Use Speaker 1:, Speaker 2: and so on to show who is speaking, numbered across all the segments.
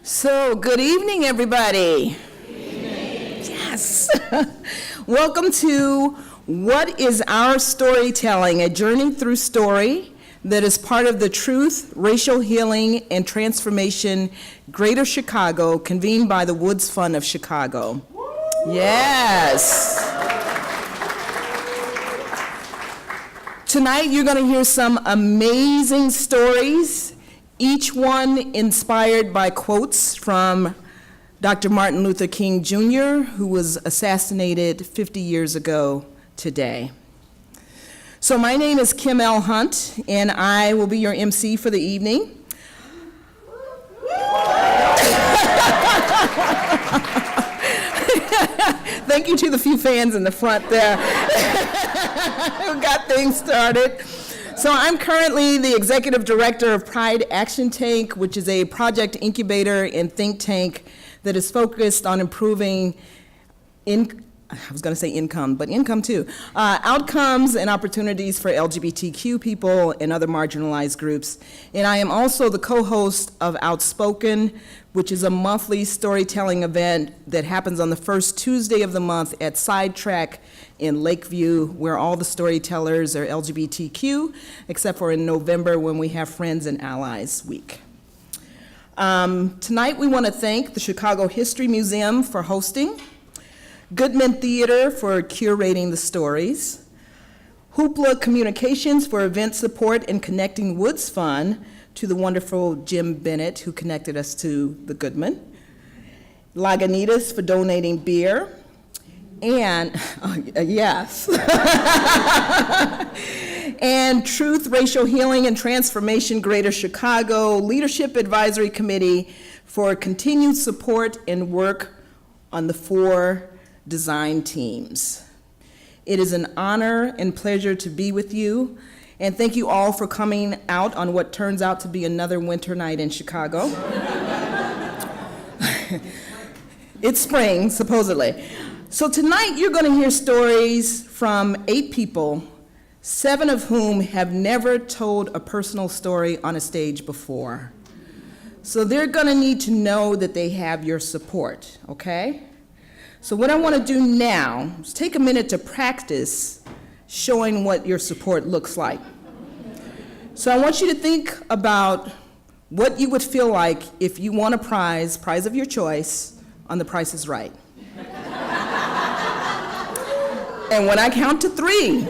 Speaker 1: So, good evening, everybody. Good evening. Yes. Welcome to What is Our Storytelling, a journey through story that is part of the Truth, Racial Healing, and Transformation Greater Chicago, convened by the Woods Fund of Chicago. Yes. Tonight, you're going to hear some amazing stories, each one inspired by quotes from Dr. Martin Luther King Jr., who was assassinated 50 years ago today. So my name is Kim L. Hunt, and I will be your MC for the evening. Thank you to the few fans in the front there who got things started. So I'm currently the executive director of Pride Action Tank, which is a project incubator and think tank that is focused on improving income, but income too, outcomes and opportunities for LGBTQ people and other marginalized groups. And I am also the co-host of Outspoken, which is a monthly storytelling event that happens on the first Tuesday of the month at Sidetrack in Lakeview, where all the storytellers are LGBTQ, except for in November when we have Friends and Allies Week. Tonight we want to thank the Chicago History Museum for hosting, Goodman Theater for curating the stories, Hoopla Communications for event support and connecting Woods Fund to the wonderful Jim Bennett who connected us to the Goodman, Lagunitas for donating beer, and yes, and Truth, Racial Healing, and Transformation Greater Chicago Leadership Advisory Committee for continued support and work on the 4 design teams. It is an honor and pleasure to be with you, and thank you all for coming out on what turns out to be another winter night in Chicago. It's spring, supposedly. So tonight you're going to hear stories from 8 people, 7 of whom have never told a personal story on a stage before. So they're going to need to know that they have your support, okay? So what I want to do now is take a minute to practice showing what your support looks like. So I want you to think about what you would feel like if you won a prize of your choice, on The Price is Right. And when I count to 3,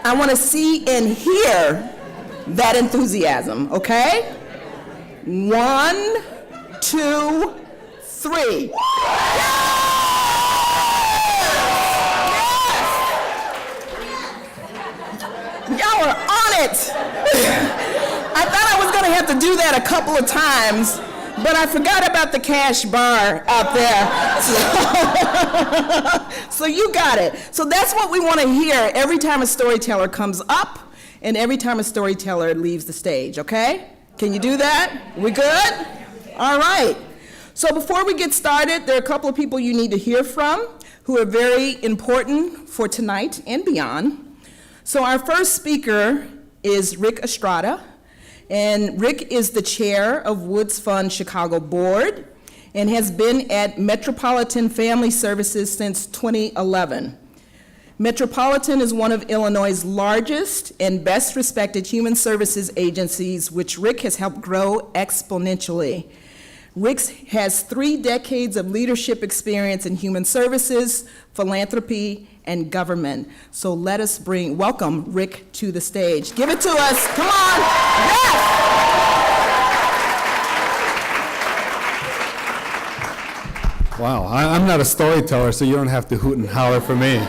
Speaker 1: I want to see and hear that enthusiasm, okay? 1, 2, 3. Y'all are on it. I thought I was going to have to do that a couple of times, but I forgot about the cash bar out there. So you got it. So that's what we want to hear every time a storyteller comes up and every time a storyteller leaves the stage, okay? Can you do that? We good? All right. So before we get started, there are a couple of people you need to hear from who are very important for tonight and beyond. So our first speaker is Rick Estrada, and Rick is the chair of Woods Fund Chicago Board and has been at Metropolitan Family Services since 2011. Metropolitan is one of Illinois' largest and best respected human services agencies, which Rick has helped grow exponentially. Rick has 3 decades of leadership experience in human services, philanthropy, and government. So let us welcome Rick to the stage. Give it to us, come on, yes!
Speaker 2: Wow, I'm not a storyteller, so you don't have to hoot and holler for me.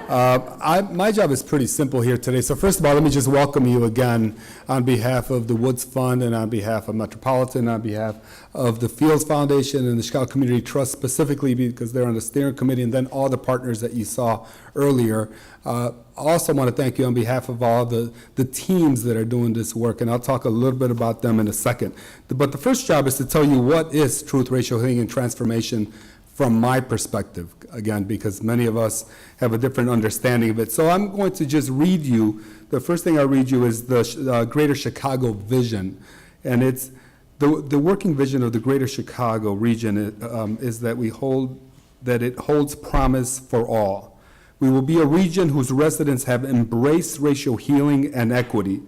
Speaker 2: My job is pretty simple here today. So first of all, let me just welcome you again on behalf of the Woods Fund and on behalf of Metropolitan, on behalf of the Fields Foundation and the Chicago Community Trust, specifically because they're on the steering committee, and then all the partners that you saw earlier. I also want to thank you on behalf of all the teams that are doing this work, and I'll talk a little bit about them in a second. But the first job is to tell you what is Truth, Racial Healing, and Transformation from my perspective, again, because many of us have a different understanding of it. So I'm going to just read you, the first thing I'll read you is the Greater Chicago Vision, and it's The working vision of the Greater Chicago region is that it holds promise for all. We will be a region whose residents have embraced racial healing and equity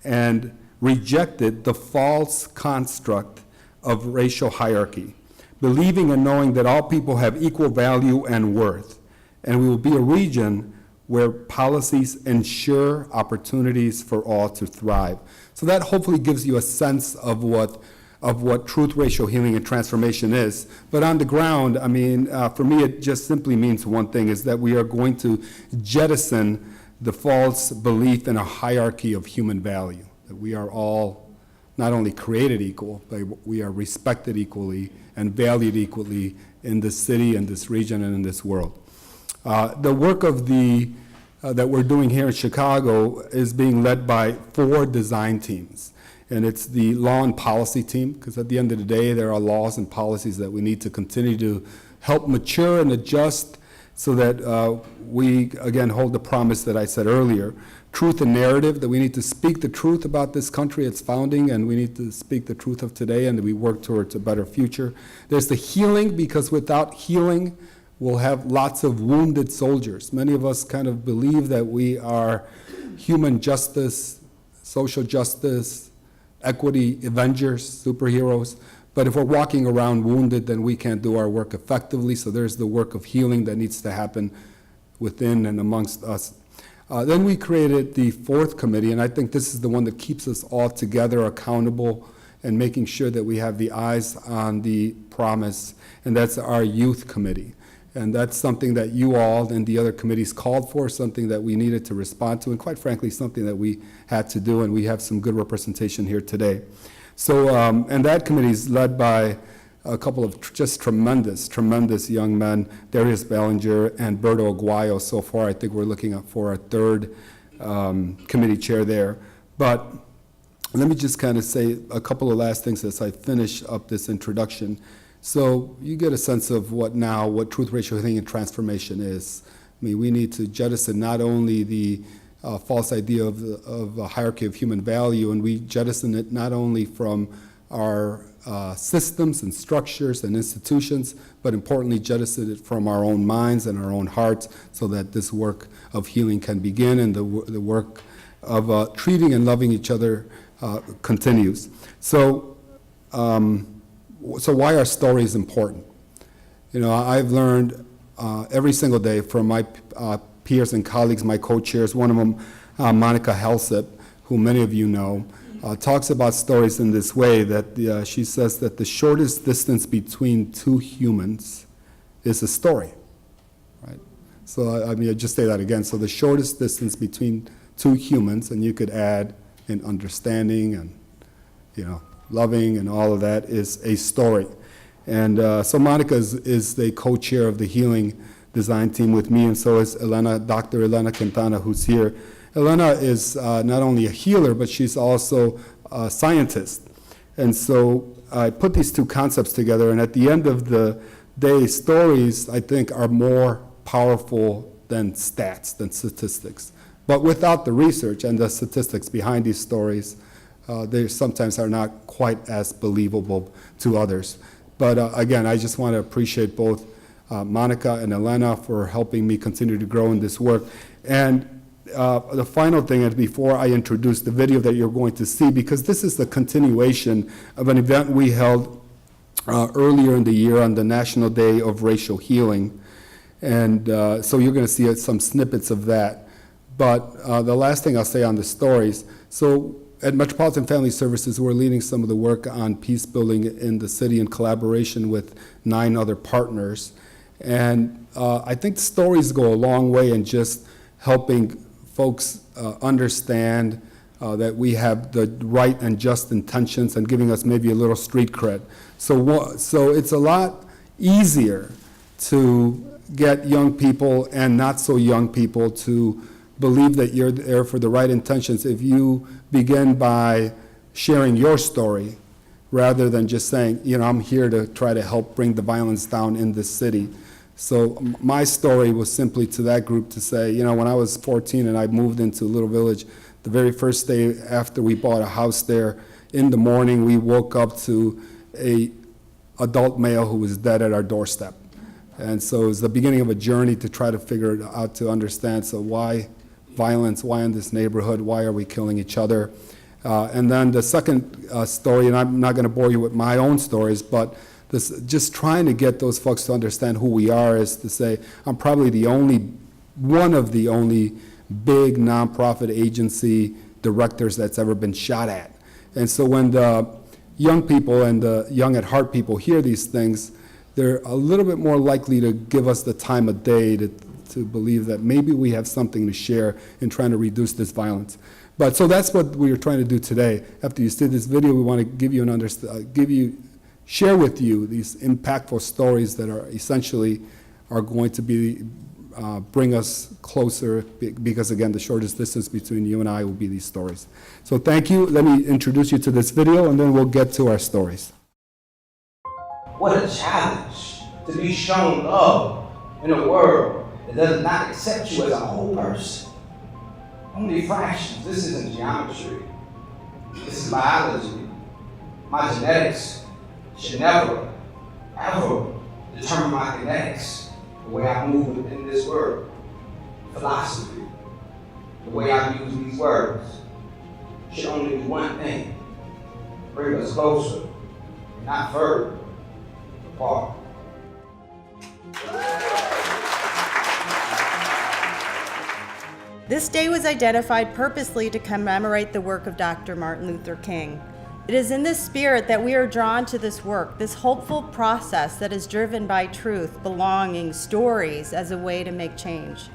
Speaker 2: and rejected the false construct of racial hierarchy, believing and knowing that all people have equal value and worth. And we will be a region where policies ensure opportunities for all to thrive. So that hopefully gives you a sense of what truth, racial healing, and transformation is. But on the ground, I mean, for me, it just simply means one thing, is that we are going to jettison the false belief in a hierarchy of human value, that we are all not only created equal, but we are respected equally and valued equally in this city, in this region, and in this world. The work of that we're doing here in Chicago is being led by 4 design teams. And it's the law and policy team, because at the end of the day, there are laws and policies that we need to continue to help mature and adjust so that we, again, hold the promise that I said earlier. Truth and narrative, that we need to speak the truth about this country, its founding, and we need to speak the truth of today, and that we work towards a better future. There's the healing, because without healing, we'll have lots of wounded soldiers. Many of us kind of believe that we are human justice, social justice, equity avengers, superheroes. But if we're walking around wounded, then we can't do our work effectively. So there's the work of healing that needs to happen within and amongst us. Then we created the 4th committee, and I think this is the one that keeps us all together, accountable, and making sure that we have the eyes on the promise, and that's our youth committee. And that's something that you all and the other committees called for, something that we needed to respond to, and quite frankly, something that we had to do, and we have some good representation here today. So, and that committee is led by a couple of just tremendous young men, Darius Bellinger and Berto Aguayo. So far, I think we're looking up for a 3rd committee chair there. But let me just kind of say a couple of last things as I finish up this introduction. So you get a sense of what truth, racial healing, and transformation is. I mean, we need to jettison not only the false idea of a hierarchy of human value, and we jettison it not only from our systems and structures and institutions, but importantly jettison it from our own minds and our own hearts, so that this work of healing can begin and the work of treating and loving each other continues. So why are stories important? You know, I've learned every single day from my peers and colleagues, my co-chairs, one of them, Monica Helsip, who many of you know, talks about stories in this way, that she says that the shortest distance between 2 humans is a story, right? So, I mean, I just say that again. So the shortest distance between 2 humans, and you could add in understanding and, you know, loving and all of that, is a story. And so Monica is the co-chair of the healing design team with me, and so is Dr. Elena Quintana, who's here. Elena is not only a healer, but she's also a scientist. And so I put these 2 concepts together, and at the end of the day, stories, I think, are more powerful than stats, than statistics. But without the research and the statistics behind these stories, they sometimes are not quite as believable to others. But again, I just want to appreciate both Monica and Elena for helping me continue to grow in this work. And the final thing is, before I introduce the video that you're going to see, because this is the continuation of an event we held earlier in the year on the National Day of Racial Healing. And so you're going to see some snippets of that. But the last thing I'll say on the stories, so at Metropolitan Family Services, we're leading some of the work on peace building in the city in collaboration with 9 other partners. And I think stories go a long way in just helping folks understand that we have the right and just intentions, and giving us maybe a little street cred. So it's a lot easier to get young people and not so young people to believe that you're there for the right intentions if you begin by sharing your story rather than just saying, you know, I'm here to try to help bring the violence down in this city. So my story was simply to that group to say, you know, when I was 14 and I moved into Little Village, the very first day after we bought a house there, in the morning, we woke up to a adult male who was dead at our doorstep. And so it was the beginning of a journey to try to figure it out, to understand, so why violence, why in this neighborhood, why are we killing each other? And then the second story, and I'm not gonna bore you with my own stories, but this, just trying to get those folks to understand who we are, is to say, I'm probably one of the only big nonprofit agency directors that's ever been shot at. And so when the young people and the young at heart people hear these things, they're a little bit more likely to give us the time of day to believe that maybe we have something to share in trying to reduce this violence. But so that's what we are trying to do today. After you see this video, we want to give you share with you these impactful stories that are essentially going to be bring us closer, because again, the shortest distance between you and I will be these stories. So thank you. Let me introduce you to this video, and then we'll get to our stories.
Speaker 3: What a challenge to be shown love in a world that does not accept you as a whole person. Only fractions. This isn't geometry. This is biology. My genetics should never, ever determine my kinetics. The way I move within this world, philosophy, the way I use these words, should only do one thing: bring us closer, not further apart.
Speaker 4: This day was identified purposely to commemorate the work of Dr. Martin Luther King. It is in this spirit that we are drawn to this work, this hopeful process that is driven by truth, belonging, stories as a way to make change.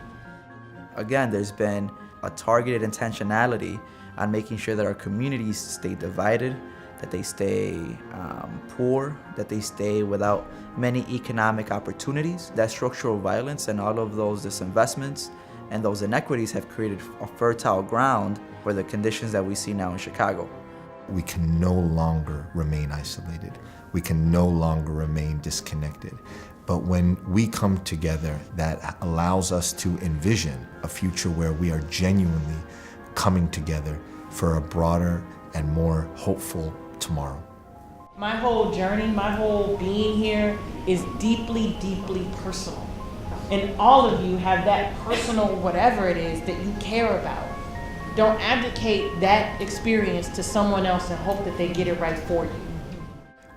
Speaker 5: Again, there's been a targeted intentionality on making sure that our communities stay divided, that they stay poor, that they stay without many economic opportunities. That structural violence and all of those disinvestments and those inequities have created a fertile ground for the conditions that we see now in Chicago.
Speaker 6: We can no longer remain isolated. We can no longer remain disconnected. But when we come together, that allows us to envision a future where we are genuinely coming together for a broader and more hopeful tomorrow.
Speaker 7: My whole journey, my whole being here is deeply, deeply personal. And all of you have that personal whatever it is that you care about. Don't abdicate that experience to someone else and hope that they get it right for you.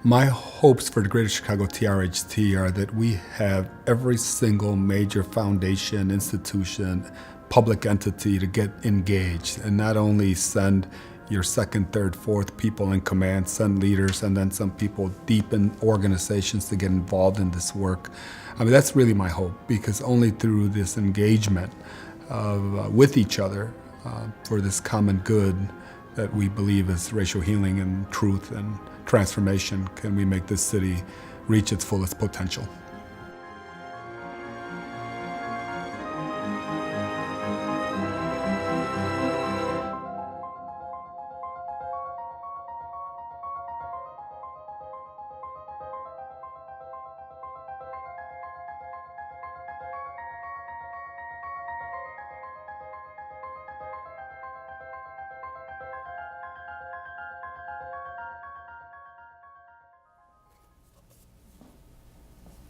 Speaker 2: My hopes for the Greater Chicago TRHT are that we have every single major foundation, institution, public entity to get engaged, and not only send your second, third, fourth people in command, send leaders, and then some people deep in organizations to get involved in this work. I mean, that's really my hope, because only through this engagement with each other for this common good that we believe is racial healing and truth and transformation can we make this city reach its fullest potential.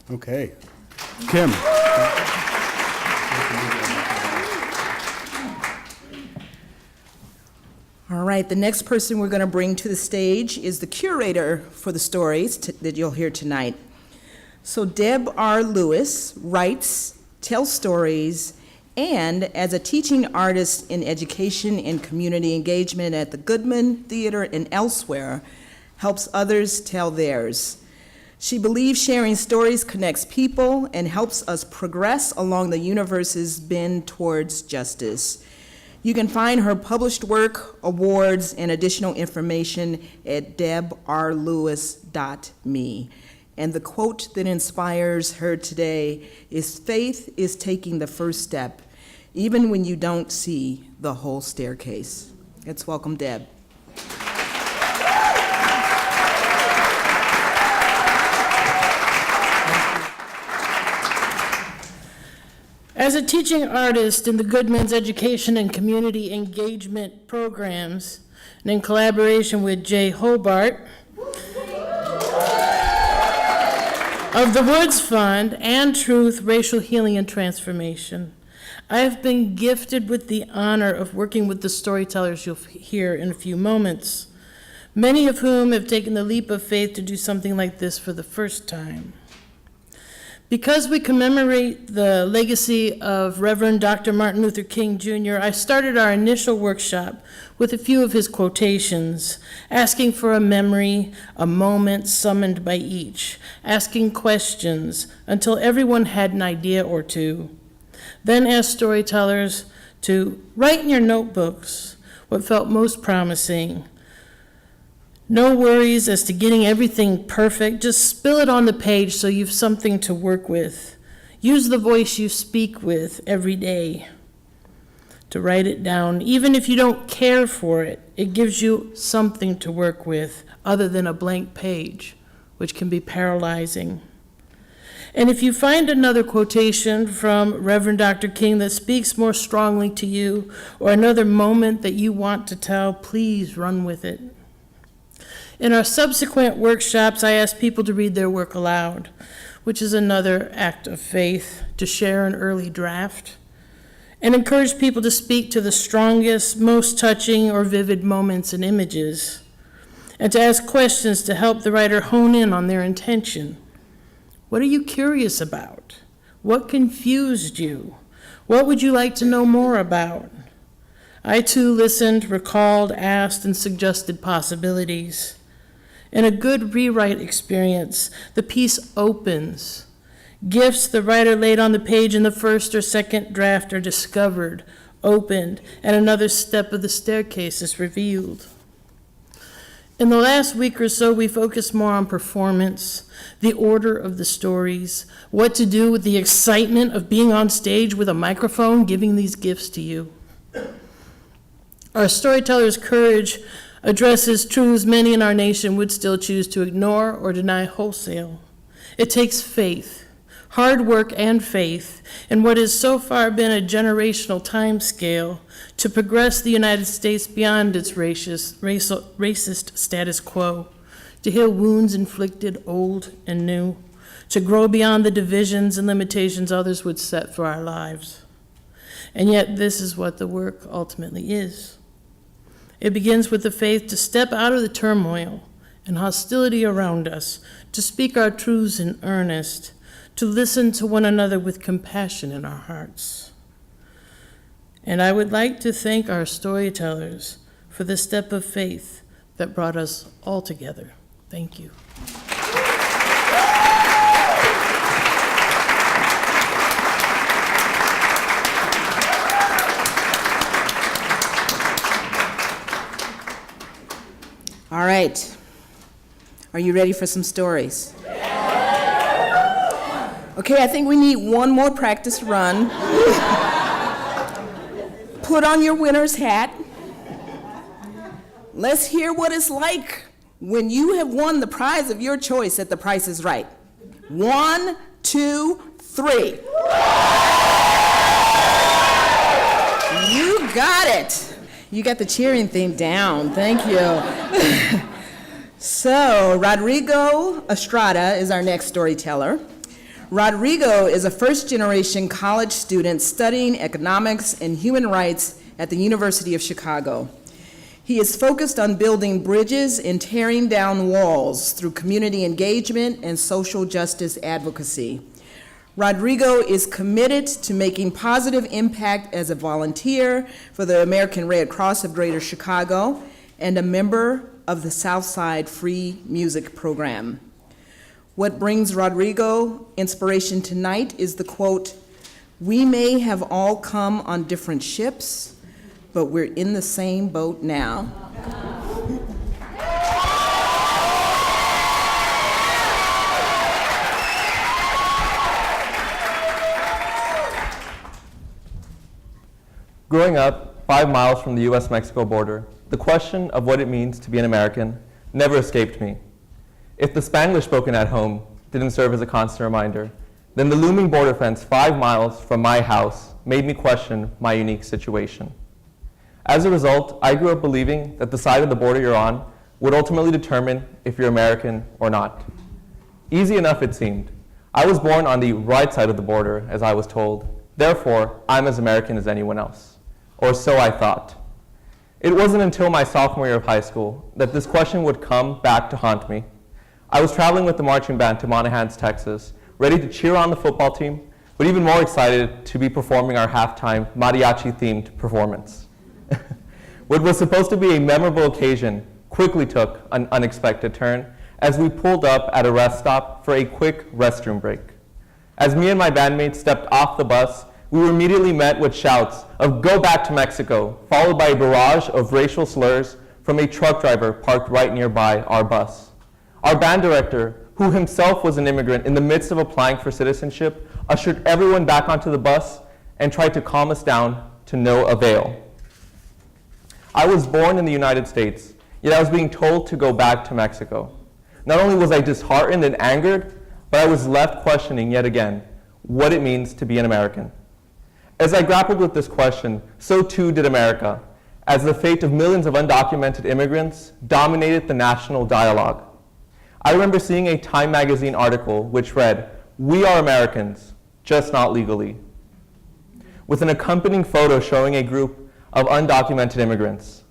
Speaker 2: Okay. Kim.
Speaker 1: All right, the next person we're going to bring to the stage is the curator for the stories that you'll hear tonight. So Deb R. Lewis writes, tells stories, and as a teaching artist in education and community engagement at the Goodman Theater and elsewhere, helps others tell theirs. She believes sharing stories connects people and helps us progress along the universe's bend towards justice. You can find her published work, awards, and additional information at debrlewis.me. And the quote that inspires her today is, "Faith is taking the first step, even when you don't see the whole staircase." Let's welcome Deb.
Speaker 8: As a teaching artist in the Goodman's education and community engagement programs, and in collaboration with Jay Hobart of the Woods Fund and Truth, Racial Healing and Transformation. I have been gifted with the honor of working with the storytellers you'll hear in a few moments, many of whom have taken the leap of faith to do something like this for the first time. Because we commemorate the legacy of Reverend Dr. Martin Luther King Jr., I started our initial workshop with a few of his quotations, asking for a memory, a moment summoned by each, asking questions until everyone had an idea or two. Then asked storytellers to write in your notebooks what felt most promising. No worries as to getting everything perfect. Just spill it on the page so you've something to work with. Use the voice you speak with every day to write it down. Even if you don't care for it, it gives you something to work with other than a blank page, which can be paralyzing. And if you find another quotation from Reverend Dr. King that speaks more strongly to you, or another moment that you want to tell, please run with it. In our subsequent workshops, I ask people to read their work aloud, which is another act of faith, to share an early draft, and encourage people to speak to the strongest, most touching, or vivid moments and images, and to ask questions to help the writer hone in on their intention. What are you curious about? What confused you? What would you like to know more about? I too listened, recalled, asked, and suggested possibilities. In a good rewrite experience, the piece opens. Gifts the writer laid on the page in the first or second draft are discovered, opened, and another step of the staircase is revealed. In the last week or so, we focused more on performance, the order of the stories, what to do with the excitement of being on stage with a microphone giving these gifts to you. Our storyteller's courage addresses truths many in our nation would still choose to ignore or deny wholesale. It takes faith, hard work and faith, in what has so far been a generational time scale to progress the United States beyond its racist status quo, to heal wounds inflicted old and new, to grow beyond the divisions and limitations others would set for our lives. And yet this is what the work ultimately is. It begins with the faith to step out of the turmoil and hostility around us, to speak our truths in earnest, to listen to one another with compassion in our hearts. And I would like to thank our storytellers for the step of faith that brought us all together. Thank you.
Speaker 1: All right. Are you ready for some stories? Okay, I think we need one more practice run. Put on your winner's hat. Let's hear what it's like when you have won the prize of your choice at The Price is Right. 1, 2, 3. You got it. You got the cheering theme down. Thank you. So, Rodrigo Estrada is our next storyteller. Rodrigo is a first-generation college student studying economics and human rights at the University of Chicago. He is focused on building bridges and tearing down walls through community engagement and social justice advocacy. Rodrigo is committed to making positive impact as a volunteer for the American Red Cross of Greater Chicago and a member of the Southside Free Music Program. What brings Rodrigo inspiration tonight is the quote, "We may have all come on different ships, but we're in the same boat now."
Speaker 9: Growing up 5 miles from the US-Mexico border, the question of what it means to be an American never escaped me. If the Spanglish spoken at home didn't serve as a constant reminder, then the looming border fence 5 miles from my house made me question my unique situation. As a result, I grew up believing that the side of the border you're on would ultimately determine if you're American or not. Easy enough it seemed. I was born on the right side of the border, as I was told. Therefore, I'm as American as anyone else. Or so I thought. It wasn't until my sophomore year of high school that this question would come back to haunt me. I was traveling with the marching band to Monahans, Texas, ready to cheer on the football team, but even more excited to be performing our halftime mariachi-themed performance. What was supposed to be a memorable occasion quickly took an unexpected turn as we pulled up at a rest stop for a quick restroom break. As me and my bandmates stepped off the bus, we were immediately met with shouts of "Go back to Mexico," followed by a barrage of racial slurs from a truck driver parked right nearby our bus. Our band director, who himself was an immigrant in the midst of applying for citizenship, ushered everyone back onto the bus and tried to calm us down to no avail. I was born in the United States, yet I was being told to go back to Mexico. Not only was I disheartened and angered, but I was left questioning yet again what it means to be an American. As I grappled with this question, so too did America, as the fate of millions of undocumented immigrants dominated the national dialogue. I remember seeing a Time magazine article which read, "We are Americans, just not legally," with an accompanying photo showing a group of undocumented immigrants.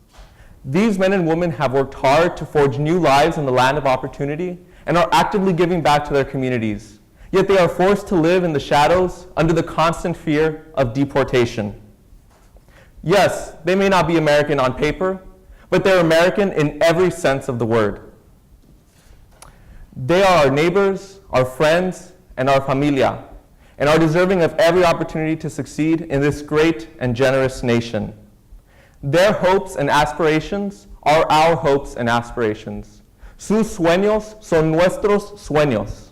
Speaker 9: These men and women have worked hard to forge new lives in the land of opportunity and are actively giving back to their communities. Yet they are forced to live in the shadows under the constant fear of deportation. Yes, they may not be American on paper, but they're American in every sense of the word. They are our neighbors, our friends, and our familia, and are deserving of every opportunity to succeed in this great and generous nation. Their hopes and aspirations are our hopes and aspirations. Sus sueños son nuestros sueños.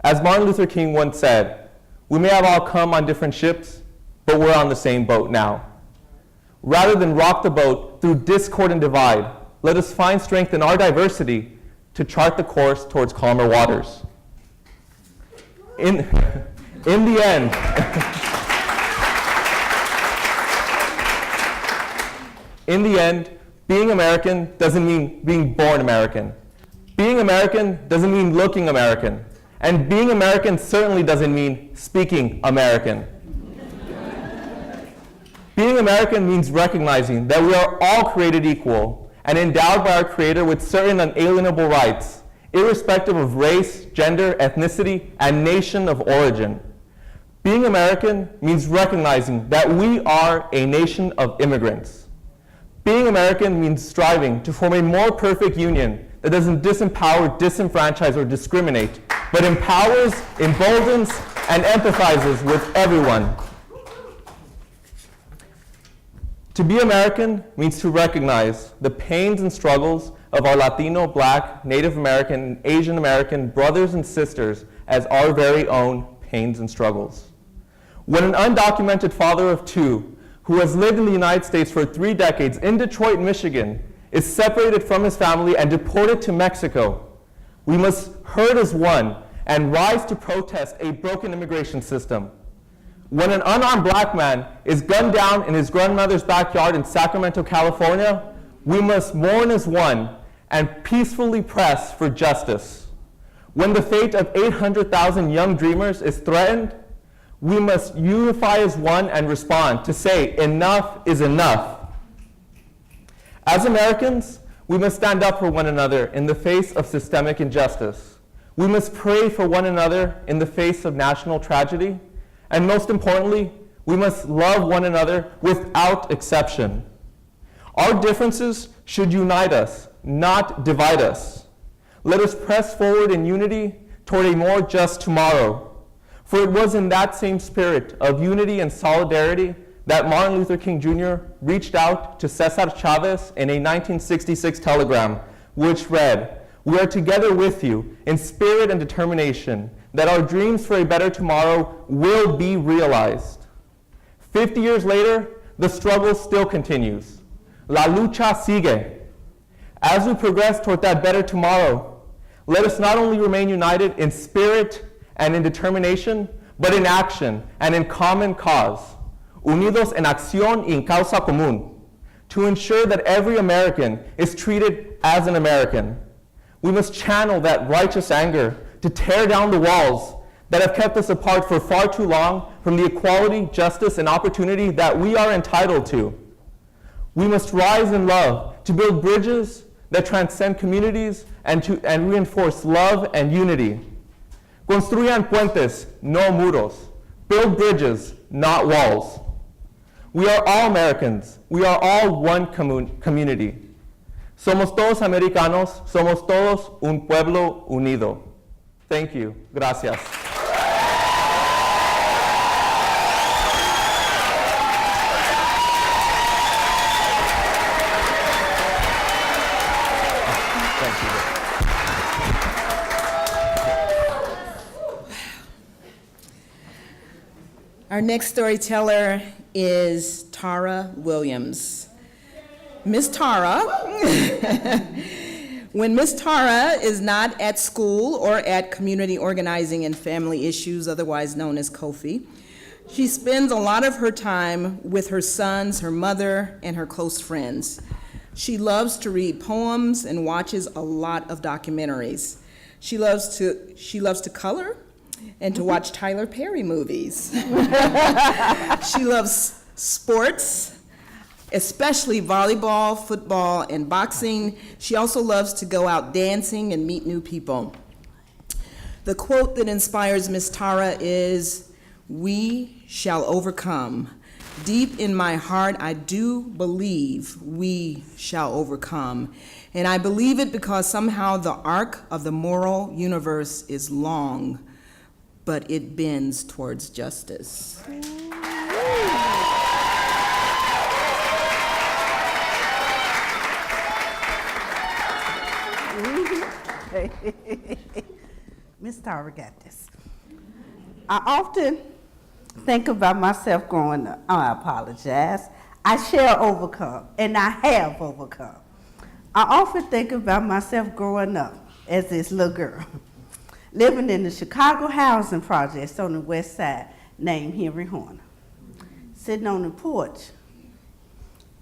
Speaker 9: As Martin Luther King once said, "We may have all come on different ships, but we're on the same boat now." Rather than rock the boat through discord and divide, let us find strength in our diversity to chart the course towards calmer waters. In the end, in the end, being American doesn't mean being born American. Being American doesn't mean looking American. And being American certainly doesn't mean speaking American. Being American means recognizing that we are all created equal and endowed by our Creator with certain unalienable rights, irrespective of race, gender, ethnicity, and nation of origin. Being American means recognizing that we are a nation of immigrants. Being American means striving to form a more perfect union that doesn't disempower, disenfranchise, or discriminate, but empowers, emboldens, and empathizes with everyone. To be American means to recognize the pains and struggles of our Latino, Black, Native American, and Asian American brothers and sisters as our very own pains and struggles. When an undocumented father of two, who has lived in the United States for 3 decades in Detroit, Michigan, is separated from his family and deported to Mexico, we must herd as one and rise to protest a broken immigration system. When an unarmed black man is gunned down in his grandmother's backyard in Sacramento, California, we must mourn as one and peacefully press for justice. When the fate of 800,000 young dreamers is threatened, we must unify as one and respond to say enough is enough. As Americans, we must stand up for one another in the face of systemic injustice. We must pray for one another in the face of national tragedy. And most importantly, we must love one another without exception. Our differences should unite us, not divide us. Let us press forward in unity toward a more just tomorrow. For it was in that same spirit of unity and solidarity that Martin Luther King Jr. reached out to Cesar Chavez in a 1966 telegram, which read, "We are together with you in spirit and determination that our dreams for a better tomorrow will be realized." 50 years later, the struggle still continues. La lucha sigue. As we progress toward that better tomorrow, let us not only remain united in spirit and in determination, but in action and in common cause. unidos en acción y en causa común, to ensure that every American is treated as an American. We must channel that righteous anger to tear down the walls that have kept us apart for far too long from the equality, justice, and opportunity that we are entitled to. We must rise in love to build bridges that transcend communities and reinforce love and unity. Construyan puentes, no muros. Build bridges, not walls. We are all Americans. We are all one community. Somos todos americanos. Somos todos un pueblo unido. Thank you. Gracias.
Speaker 1: Our next storyteller is Tara Williams. Miss Tara, when Miss Tara is not at school or at Community Organizing and Family Issues, otherwise known as COFI, she spends a lot of her time with her sons, her mother, and her close friends. She loves to read poems and watches a lot of documentaries. She loves to color and to watch Tyler Perry movies. She loves sports, especially volleyball, football, and boxing. She also loves to go out dancing and meet new people. The quote that inspires Miss Tara is, "We shall overcome. Deep in my heart, I do believe we shall overcome. And I believe it because somehow the arc of the moral universe is long, but it bends towards justice."
Speaker 10: Miss Tara got this. I often think about myself growing up. I apologize. I shall overcome, and I have overcome. I often think about myself growing up as this little girl, living in the Chicago housing projects on the west side named Henry Horner. Sitting on the porch,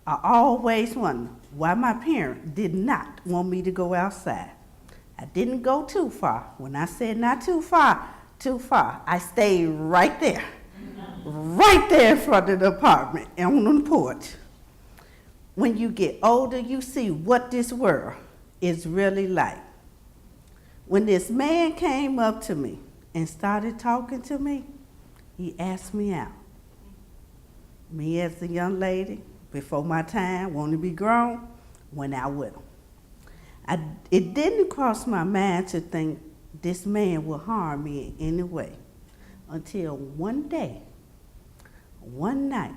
Speaker 10: I always wonder why my parents did not want me to go outside. I didn't go too far. When I said not too far, I stayed right there in front of the apartment and on the porch. When you get older, you see what this world is really like. When this man came up to me and started talking to me, he asked me out. Me as a young lady, before my time, wanting to be grown, went out with him. It didn't cross my mind to think this man would harm me in any way until one day, one night,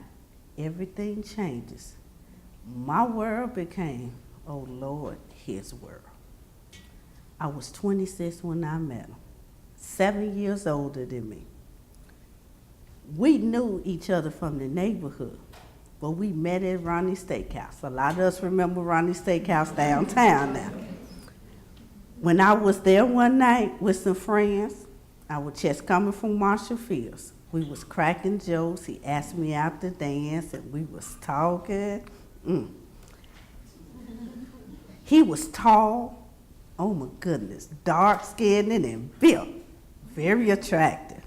Speaker 10: everything changes. My world became, oh Lord, his world. I was 26 when I met him, 7 years older than me. We knew each other from the neighborhood, but we met at Ronnie's Steakhouse. A lot of us remember Ronnie's Steakhouse downtown now. When I was there one night with some friends, I was just coming from Marshall Fields. We was cracking jokes. He asked me out to dance, and we was talking. He was tall, oh my goodness, dark-skinned and built, very attractive.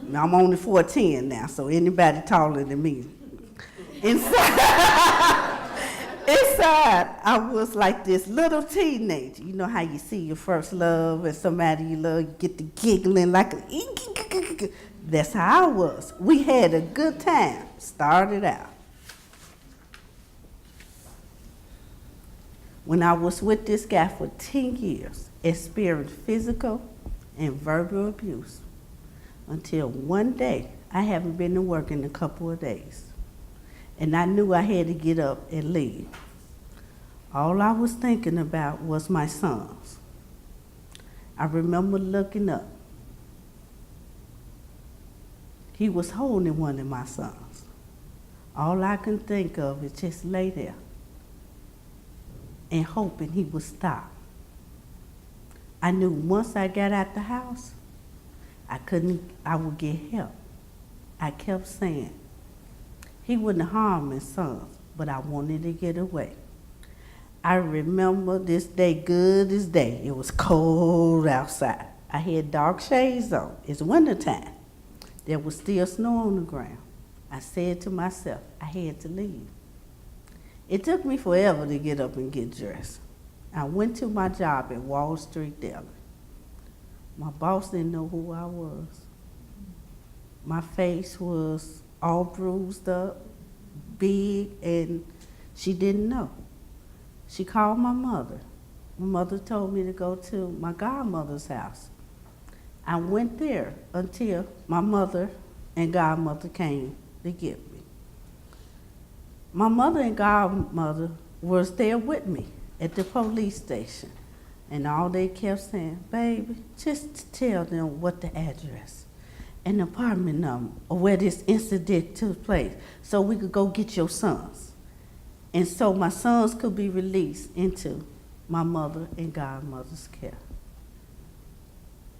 Speaker 10: Now, I'm only 4'10" now, so anybody taller than me. Inside, I was like this little teenager. You know how you see your first love and somebody you love, you get to giggling like a... That's how I was. We had a good time, started out. When I was with this guy for 10 years, experienced physical and verbal abuse, until one day, I haven't been to work in a couple of days. And I knew I had to get up and leave. All I was thinking about was my sons. I remember looking up. He was holding one of my sons. All I can think of is just lay there and hoping he would stop. I knew once I got out the house, I would get help. I kept saying, He wouldn't harm his sons, but I wanted to get away. I remember this day good as day. It was cold outside. I had dark shades on. It's wintertime. There was still snow on the ground. I said to myself, I had to leave. It took me forever to get up and get dressed. I went to my job at Wall Street Deli. My boss didn't know who I was. My face was all bruised up, big, and she didn't know. She called my mother. My mother told me to go to my godmother's house. I went there until my mother and godmother came to get me. My mother and godmother was there with me at the police station, and all they kept saying, baby, just tell them what the address and the apartment number or where this incident took place so we could go get your sons. And so my sons could be released into my mother and godmother's care.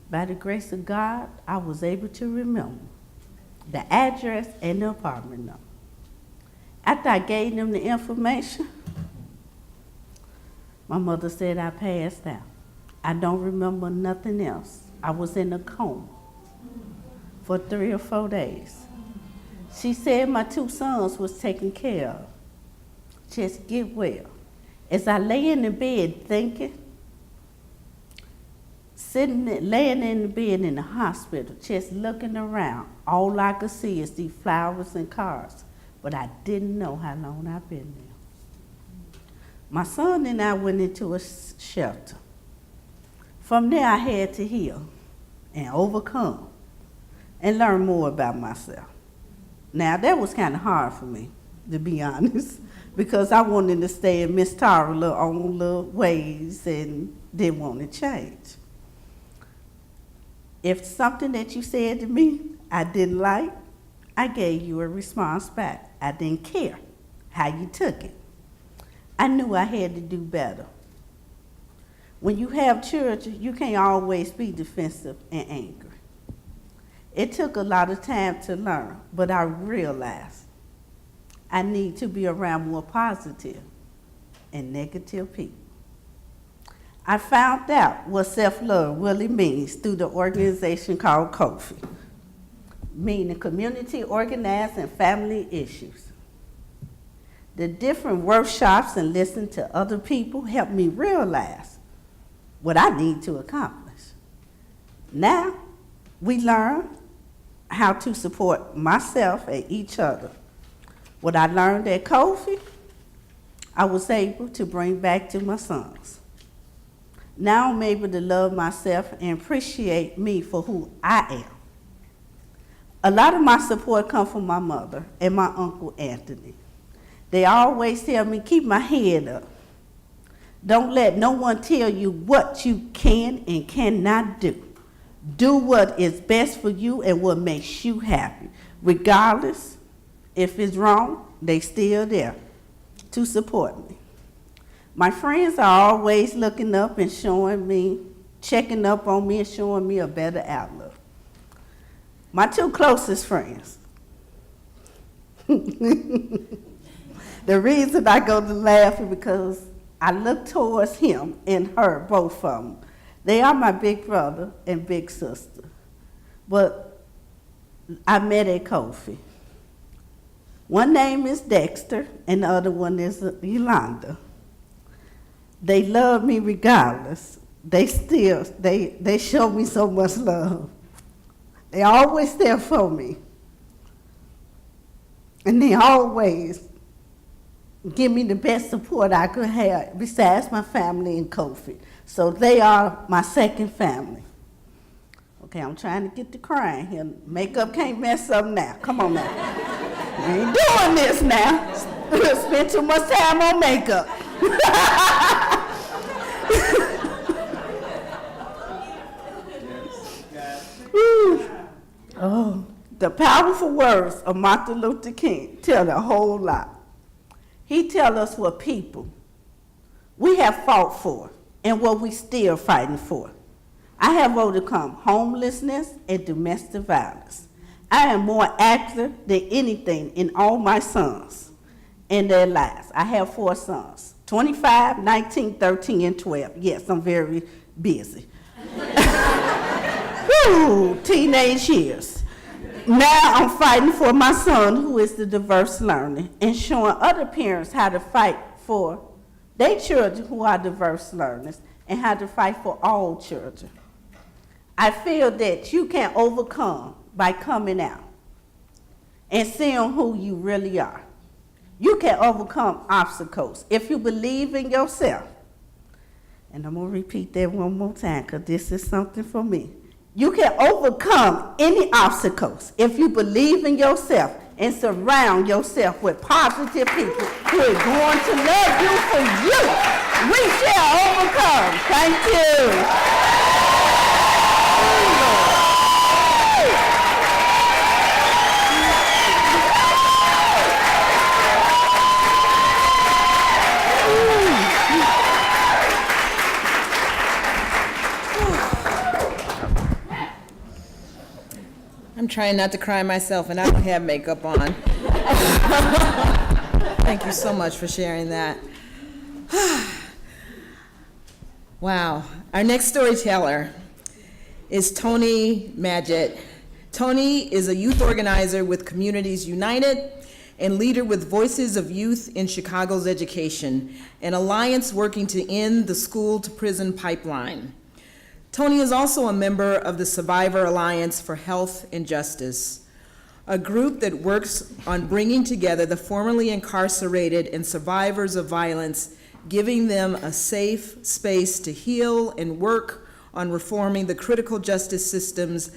Speaker 10: By the grace of God, I was able to remember the address and the apartment number. After I gave them the information, my mother said I passed out. I don't remember nothing else. I was in a coma for 3 or 4 days. She said my 2 sons was taken care of. Just get well. As I lay in the bed thinking, laying in the bed in the hospital, just looking around, all I could see is these flowers and cars, but I didn't know how long I've been there. My son and I went into a shelter. From there, I had to heal and overcome and learn more about myself. Now, that was kind of hard for me, to be honest, because I wanted to stay in Miss Tara's own little ways and didn't want to change. If something that you said to me I didn't like, I gave you a response back. I didn't care how you took it. I knew I had to do better. When you have children, you can't always be defensive and angry. It took a lot of time to learn, but I realized I need to be around more positive and negative people. I found out what self-love really means through the organization called COFI, meaning Community Organizing Family Issues. The different workshops and listening to other people helped me realize what I need to accomplish. Now, we learn how to support myself and each other. What I learned at COFI, I was able to bring back to my sons. Now I'm able to love myself and appreciate me for who I am. A lot of my support comes from my mother and my Uncle Anthony. They always tell me, keep my head up. Don't let no one tell you what you can and cannot do. Do what is best for you and what makes you happy. Regardless if it's wrong, they still there to support me. My friends are always looking up and showing me, checking up on me and showing me a better outlook. My 2 closest friends. The reason I go to laughing because I look towards him and her, both of them. They are my big brother and big sister. But I met at COFI. One name is Dexter and the other one is Yolanda. They love me regardless. They show me so much love. They always there for me. And they always give me the best support I could have besides my family and COFI. So they are my second family. Okay, I'm trying to get to crying here. Makeup can't mess up now. Come on now. I ain't doing this now. Spend too much time on makeup. Oh, the powerful words of Martin Luther King tell a whole lot. He tells us what people we have fought for and what we still fighting for. I have overcome homelessness and domestic violence. I am more active than anything in all my sons in their lives. I have 4 sons, 25, 19, 13, and 12. Yes, I'm very busy. Woo, teenage years. Now I'm fighting for my son, who is the diverse learner, and showing other parents how to fight for their children who are diverse learners and how to fight for all children. I feel that you can overcome by coming out and seeing who you really are. You can overcome obstacles if you believe in yourself. And I'm going to repeat that one more time because this is something for me. You can overcome any obstacles if you believe in yourself and surround yourself with positive people who are going to love you for you. We shall overcome. Thank you.
Speaker 1: I'm trying not to cry myself, and I don't have makeup on. Thank you so much for sharing that. Wow. Our next storyteller is Tony Magid. Tony is a youth organizer with Communities United and leader with Voices of Youth in Chicago's Education, an alliance working to end the school-to-prison pipeline. Tony is also a member of the Survivor Alliance for Health and Justice, a group that works on bringing together the formerly incarcerated and survivors of violence, giving them a safe space to heal and work on reforming the critical justice systems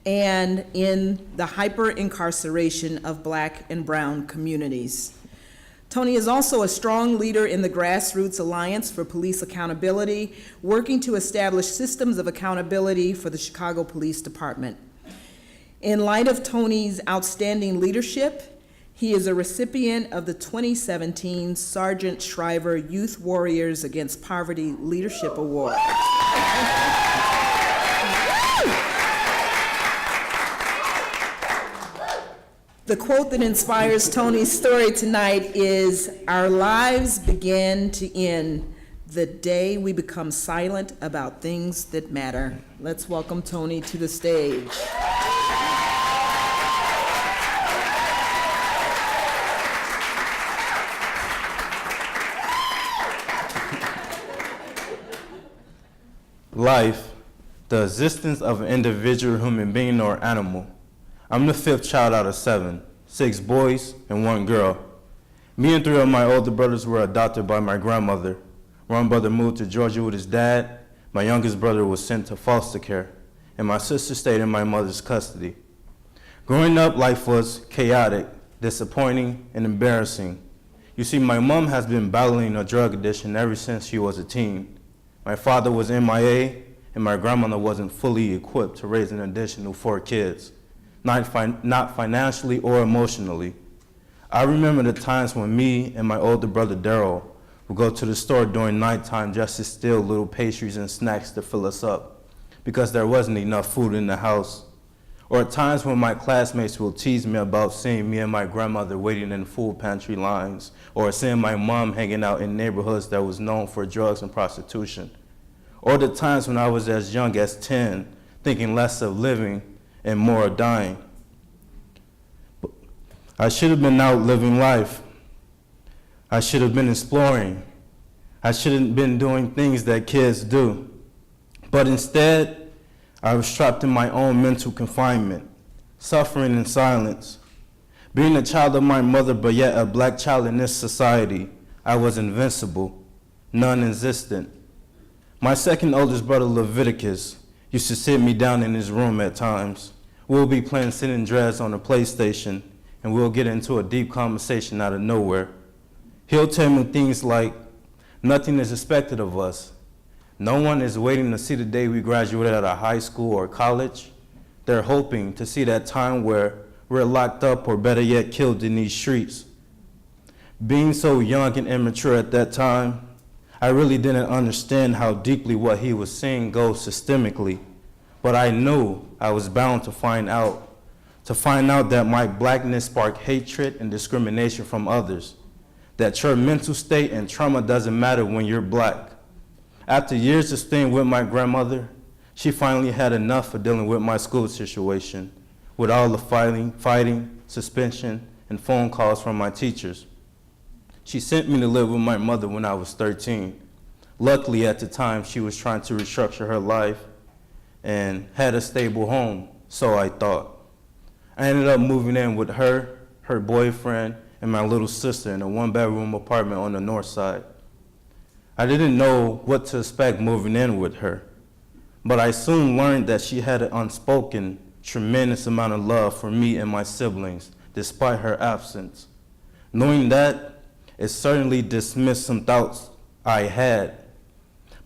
Speaker 1: and in the hyper-incarceration of Black and brown communities. Tony is also a strong leader in the Grassroots Alliance for Police Accountability, working to establish systems of accountability for the Chicago Police Department. In light of Tony's outstanding leadership, he is a recipient of the 2017 Sargent Shriver Youth Warriors Against Poverty Leadership Award. The quote that inspires Tony's story tonight is, "Our lives begin to end the day we become silent about things that matter." Let's welcome Tony to the stage.
Speaker 11: Life, the existence of an individual human being or animal. I'm the 5th child out of 7, 6 boys and 1 girl. Me and 3 of my older brothers were adopted by my grandmother. One brother moved to Georgia with his dad, my youngest brother was sent to foster care, and my sister stayed in my mother's custody. Growing up, life was chaotic, disappointing, and embarrassing. You see, my mom has been battling a drug addiction ever since she was a teen. My father was MIA, and my grandmother wasn't fully equipped to raise an additional 4 kids. Not financially or emotionally. I remember the times when me and my older brother Daryl would go to the store during nighttime just to steal little pastries and snacks to fill us up because there wasn't enough food in the house. Or at times when my classmates will tease me about seeing me and my grandmother waiting in food pantry lines, or seeing my mom hanging out in neighborhoods that was known for drugs and prostitution. Or the times when I was as young as 10, thinking less of living and more of dying. I should have been out living life. I should have been exploring. I should have been doing things that kids do. But instead, I was trapped in my own mental confinement, suffering in silence. Being a child of my mother, but yet a Black child in this society, I was invincible, non-existent. My second oldest brother, Leviticus, used to sit me down in his room at times. We'll be playing San Andreas on the PlayStation, and we'll get into a deep conversation out of nowhere. He'll tell me things like, nothing is expected of us. No one is waiting to see the day we graduate out of high school or college. They're hoping to see that time where we're locked up or better yet killed in these streets. Being so young and immature at that time, I really didn't understand how deeply what he was saying goes systemically, but I knew I was bound to find out to find out that my blackness sparked hatred and discrimination from others, that your mental state and trauma doesn't matter when you're black. After years of staying with my grandmother, she finally had enough of dealing with my school situation, with all the fighting, suspension, and phone calls from my teachers. She sent me to live with my mother when I was 13. Luckily, at the time, she was trying to restructure her life and had a stable home, so I thought. I ended up moving in with her, her boyfriend, and my little sister in a one-bedroom apartment on the north side. I didn't know what to expect moving in with her, but I soon learned that she had an unspoken, tremendous amount of love for me and my siblings, despite her absence. Knowing that, it certainly dismissed some doubts I had.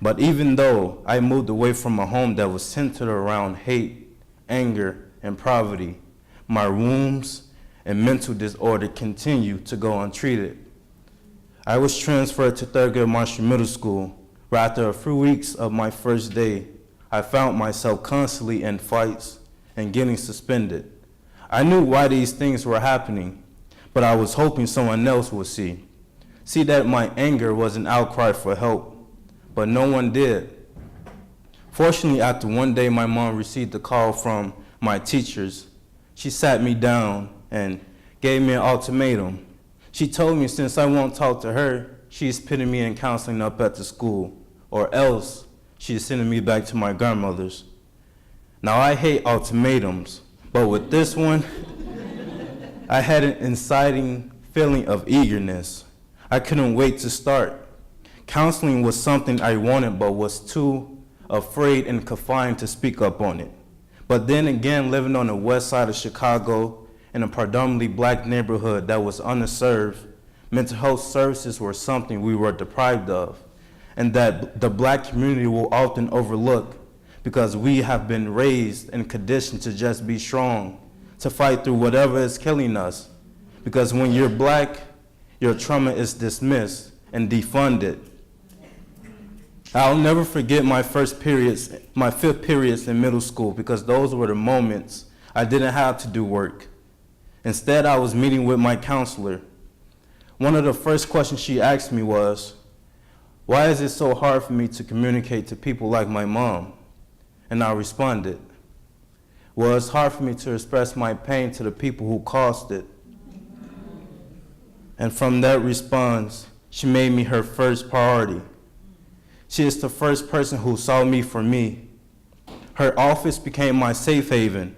Speaker 11: But even though I moved away from a home that was centered around hate, anger, and poverty, my wounds and mental disorder continued to go untreated. I was transferred to Thurgood Marshall Middle School, where after a few weeks of my first day, I found myself constantly in fights and getting suspended. I knew why these things were happening, but I was hoping someone else would see that my anger was an outcry for help, but no one did. Fortunately, after one day my mom received a call from my teachers, she sat me down and gave me an ultimatum. She told me since I won't talk to her, she's putting me in counseling up at the school, or else she's sending me back to my grandmother's. Now, I hate ultimatums, but with this one, I had an inciting feeling of eagerness. I couldn't wait to start. Counseling was something I wanted, but was too afraid and confined to speak up on it. But then again, living on the west side of Chicago in a predominantly black neighborhood that was underserved, mental health services were something we were deprived of, and that the black community will often overlook because we have been raised and conditioned to just be strong, to fight through whatever is killing us. Because when you're black, your trauma is dismissed and defunded. I'll never forget my fifth periods in middle school, because those were the moments I didn't have to do work. Instead, I was meeting with my counselor. One of the first questions she asked me was, why is it so hard for me to communicate to people like my mom? And I responded, well, it's hard for me to express my pain to the people who caused it. And from that response, she made me her first priority. She is the first person who saw me for me. Her office became my safe haven,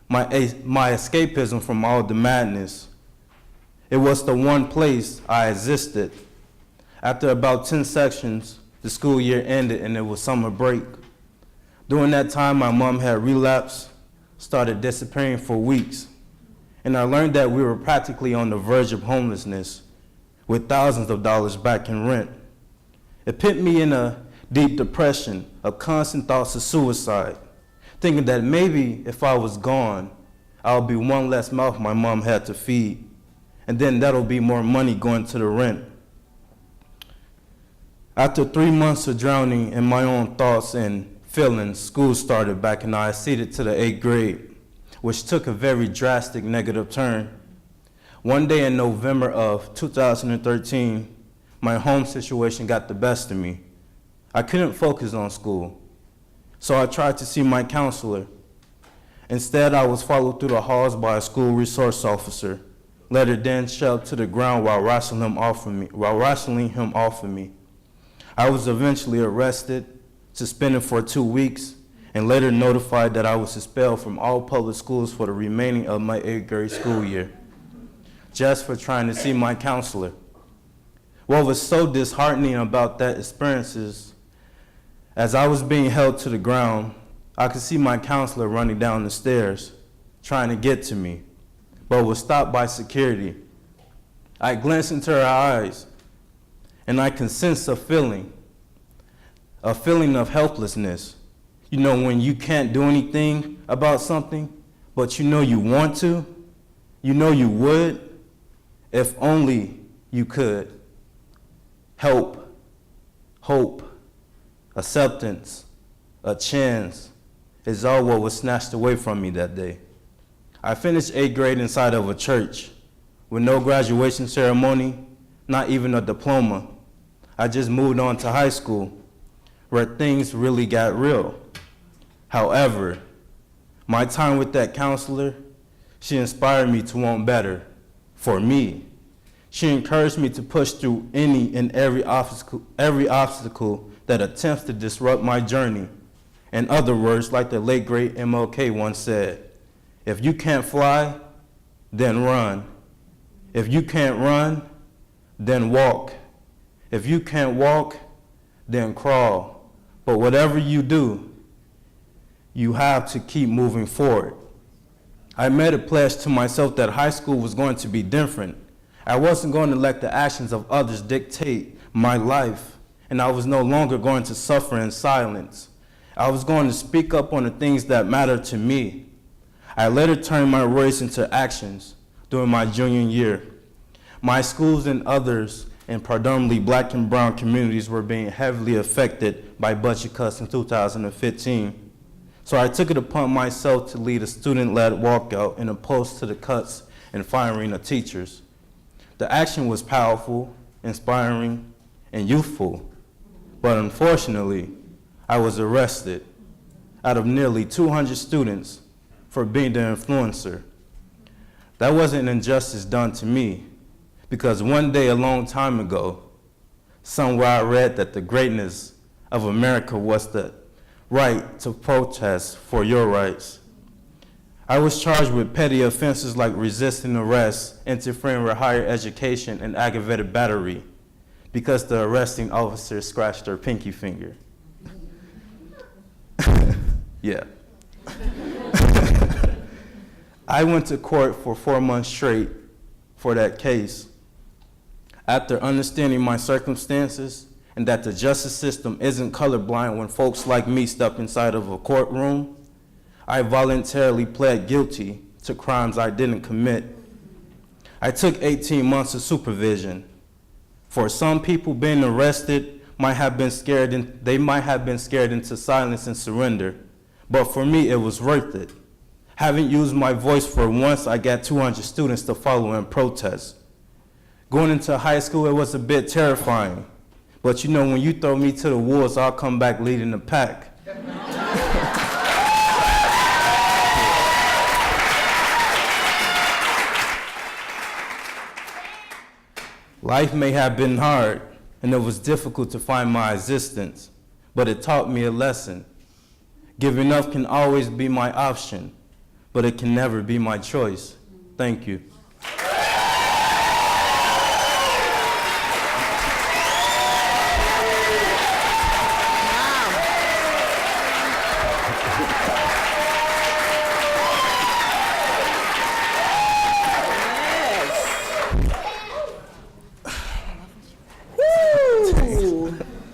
Speaker 11: my escapism from all the madness. It was the one place I existed. After about 10 sections, the school year ended and it was summer break. During that time, my mom had relapsed, started disappearing for weeks, and I learned that we were practically on the verge of homelessness with thousands of dollars back in rent. It put me in a deep depression of constant thoughts of suicide, thinking that maybe if I was gone, I would be one less mouth my mom had to feed, and then that'll be more money going to the rent. After 3 months of drowning in my own thoughts and feelings, school started back and I acceded to the 8th grade, which took a very drastic negative turn. One day in November of 2013, my home situation got the best of me. I couldn't focus on school, so I tried to see my counselor. Instead, I was followed through the halls by a school resource officer, later then shoved to the ground while wrestling him off of me. I was eventually arrested, suspended for 2 weeks, and later notified that I was expelled from all public schools for the remaining of my 8th grade school year, just for trying to see my counselor. What was so disheartening about that experience is, as I was being held to the ground, I could see my counselor running down the stairs, trying to get to me, but was stopped by security. I glanced into her eyes, and I could sense a feeling of helplessness. You know, when you can't do anything about something, but you know you want to, you know you would, if only you could. Help, hope, acceptance, a chance is all what was snatched away from me that day. I finished 8th grade inside of a church with no graduation ceremony, not even a diploma. I just moved on to high school where things really got real. However, my time with that counselor, she inspired me to want better for me. She encouraged me to push through any and every obstacle that attempts to disrupt my journey. In other words, like the late great MLK once said, if you can't fly, then run. If you can't run, then walk. If you can't walk, then crawl. But whatever you do, you have to keep moving forward. I made a pledge to myself that high school was going to be different. I wasn't going to let the actions of others dictate my life, and I was no longer going to suffer in silence. I was going to speak up on the things that mattered to me. I later turned my words into actions during my junior year. My schools and others in predominantly black and brown communities were being heavily affected by budget cuts in 2015. So I took it upon myself to lead a student-led walkout in opposed to the cuts and firing of teachers. The action was powerful, inspiring, and youthful, but unfortunately, I was arrested out of nearly 200 students for being the influencer. That wasn't an injustice done to me, because one day a long time ago, somewhere I read that the greatness of America was the right to protest for your rights. I was charged with petty offenses like resisting arrest, interfering with higher education, and aggravated battery because the arresting officer scratched their pinky finger. Yeah. I went to court for 4 months straight for that case. After understanding my circumstances and that the justice system isn't colorblind when folks like me step inside of a courtroom, I voluntarily pled guilty to crimes I didn't commit. I took 18 months of supervision. For some people, being arrested might have been scared into silence and surrender. But for me, it was worth it. Having used my voice for once, I got 200 students to follow and protest. Going into high school, it was a bit terrifying. But you know, when you throw me to the wolves, I'll come back leading the pack. Life may have been hard, and it was difficult to find my existence, but it taught me a lesson. Giving up can always be my option, but it can never be my choice. Thank you.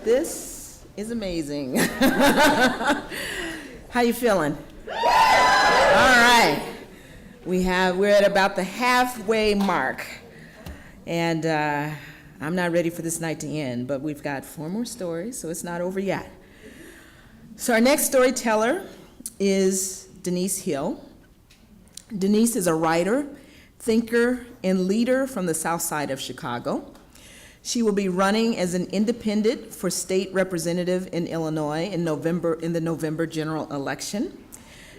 Speaker 1: This is amazing. How you feeling? All right. We're at about the halfway mark. And I'm not ready for this night to end, but we've got 4 more stories, so it's not over yet. So our next storyteller is Denise Hill. Denise is a writer, thinker, and leader from the South Side of Chicago. She will be running as an independent for state representative in Illinois in the November general election.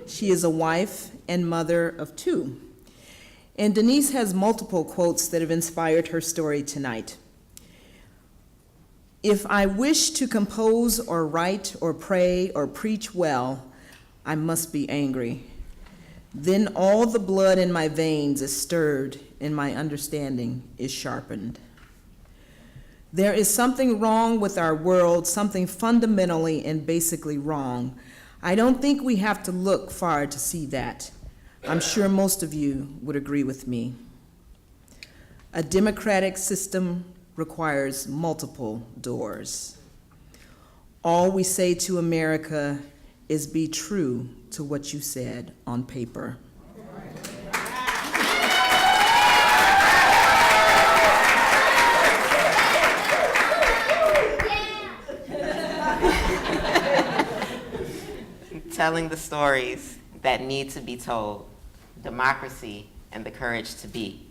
Speaker 1: She is a wife and mother of 2. And Denise has multiple quotes that have inspired her story tonight. If I wish to compose or write or pray or preach well, I must be angry. Then all the blood in my veins is stirred and my understanding is sharpened. There is something wrong with our world, something fundamentally and basically wrong. I don't think we have to look far to see that. I'm sure most of you would agree with me. A democratic system requires multiple doors. All we say to America is be true to what you said on paper.
Speaker 12: Telling the stories that need to be told. democracy, and the courage to be.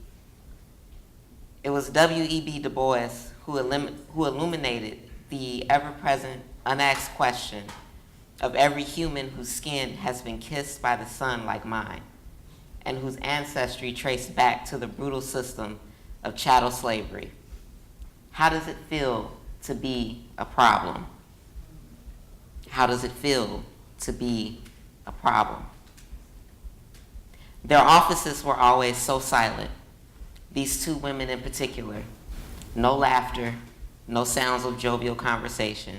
Speaker 12: It was W.E.B. Du Bois who illuminated the ever-present, unasked question of every human whose skin has been kissed by the sun like mine, and whose ancestry traced back to the brutal system of chattel slavery. How does it feel to be a problem? How does it feel to be a problem? Their offices were always so silent, these two women in particular. No laughter, no sounds of jovial conversation,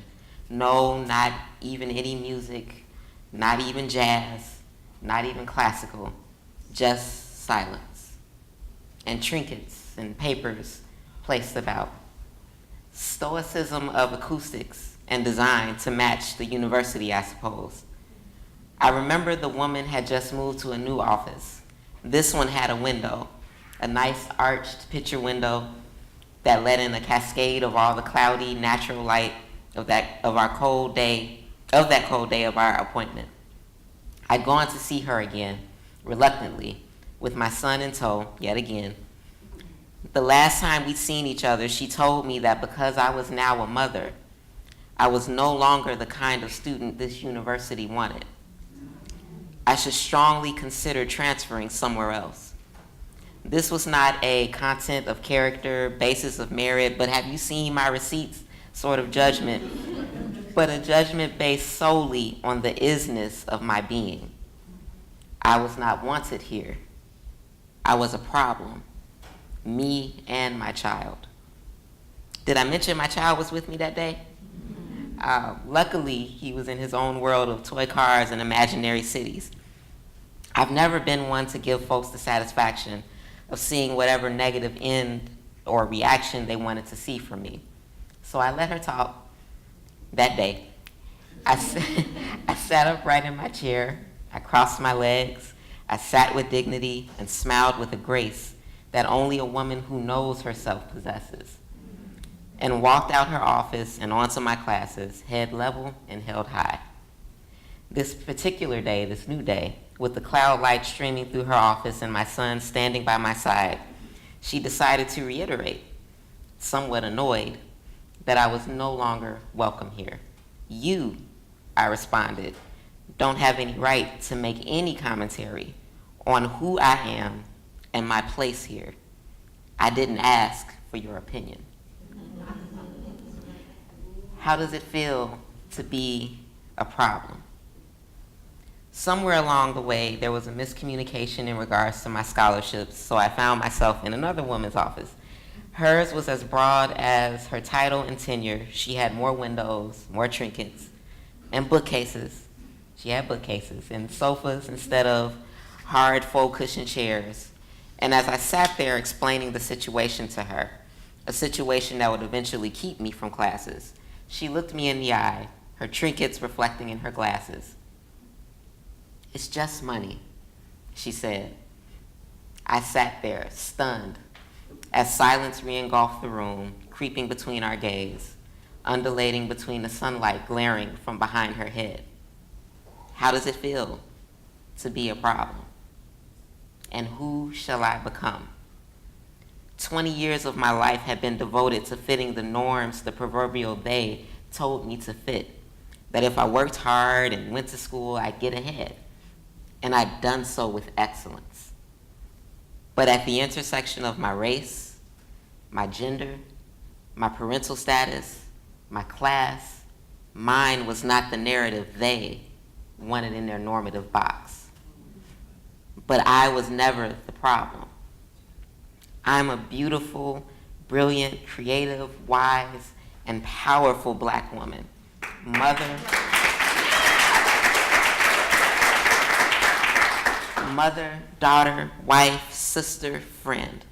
Speaker 12: no, not even any music, not even jazz, not even classical, just silence. And trinkets and papers placed about. Stoicism of acoustics and design to match the university, I suppose. I remember the woman had just moved to a new office. This one had a window, a nice arched picture window that let in a cascade of all the cloudy natural light of that cold day of our appointment. I'd gone to see her again, reluctantly, with my son in tow, yet again. The last time we'd seen each other, she told me that because I was now a mother, I was no longer the kind of student this university wanted. I should strongly consider transferring somewhere else. This was not a content of character, basis of merit, but have you seen my receipts sort of judgment, but a judgment based solely on the isness of my being. I was not wanted here. I was a problem, me and my child. Did I mention my child was with me that day? Luckily, he was in his own world of toy cars and imaginary cities. I've never been one to give folks the satisfaction of seeing whatever negative end or reaction they wanted to see from me. So I let her talk. That day, I sat upright in my chair, I crossed my legs, I sat with dignity and smiled with a grace that only a woman who knows herself possesses, and walked out her office and onto my classes, head level and held high. This particular day, this new day, with the cloud light streaming through her office and my son standing by my side, she decided to reiterate, somewhat annoyed, that I was no longer welcome here. You, I responded, don't have any right to make any commentary on who I am and my place here. I didn't ask for your opinion. How does it feel to be a problem? Somewhere along the way, there was a miscommunication in regards to my scholarships, so I found myself in another woman's office. Hers was as broad as her title and tenure. She had more windows, more trinkets, and bookcases. She had bookcases and sofas instead of hard faux cushion chairs. And as I sat there explaining the situation to her, a situation that would eventually keep me from classes, she looked me in the eye, her trinkets reflecting in her glasses. It's just money, she said. I sat there, stunned, as silence re-engulfed the room, creeping between our gaze, undulating between the sunlight glaring from behind her head. How does it feel to be a problem? And who shall I become? 20 years of my life had been devoted to fitting the norms the proverbial they told me to fit, that if I worked hard and went to school, I'd get ahead. And I'd done so with excellence. But at the intersection of my race, my gender, my parental status, my class, mine was not the narrative they wanted in their normative box. But I was never the problem. I'm a beautiful, brilliant, creative, wise, and powerful Black woman, mother, daughter, wife, sister, friend.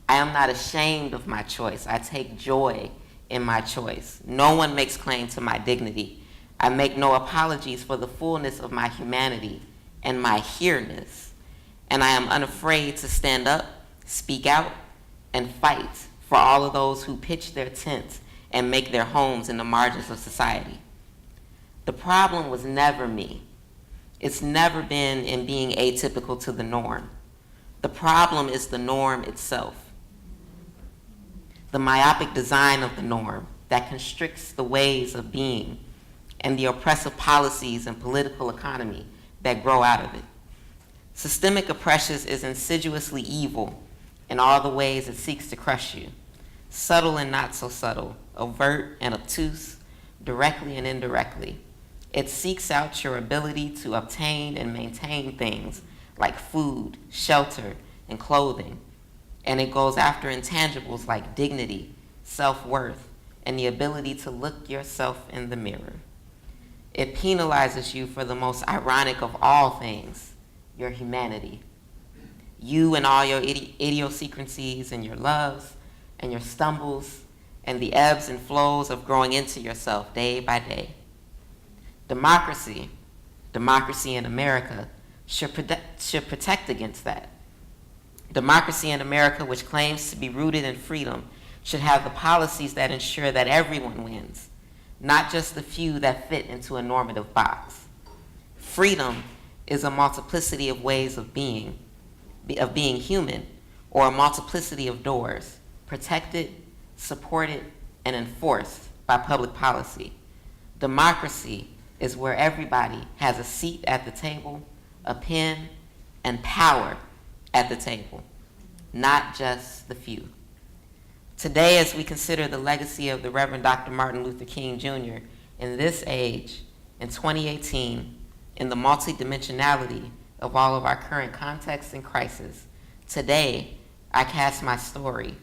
Speaker 12: I am not ashamed of my choice. I take joy in my choice. No one makes claim to my dignity. I make no apologies for the fullness of my humanity and my here-ness. And I am unafraid to stand up, speak out, and fight for all of those who pitch their tents and make their homes in the margins of society. The problem was never me. It's never been in being atypical to the norm. The problem is the norm itself. The myopic design of the norm that constricts the ways of being and the oppressive policies and political economy that grow out of it. Systemic oppression is insidiously evil in all the ways it seeks to crush you, subtle and not so subtle, overt and obtuse, directly and indirectly. It seeks out your ability to obtain and maintain things like food, shelter, and clothing, and it goes after intangibles like dignity, self-worth, and the ability to look yourself in the mirror. It penalizes you for the most ironic of all things, your humanity. You and all your idiosyncrasies and your loves and your stumbles and the ebbs and flows of growing into yourself day by day. Democracy in America should protect against that. Democracy in America, which claims to be rooted in freedom, should have the policies that ensure that everyone wins, not just the few that fit into a normative box. Freedom is a multiplicity of ways of being human, or a multiplicity of doors, protected, supported, and enforced by public policy. Democracy is where everybody has a seat at the table, a pen, and power at the table, not just the few. Today, as we consider the legacy of the Reverend Dr. Martin Luther King Jr. in this age, in 2018, in the multidimensionality of all of our current contexts and crises, today, I cast my story,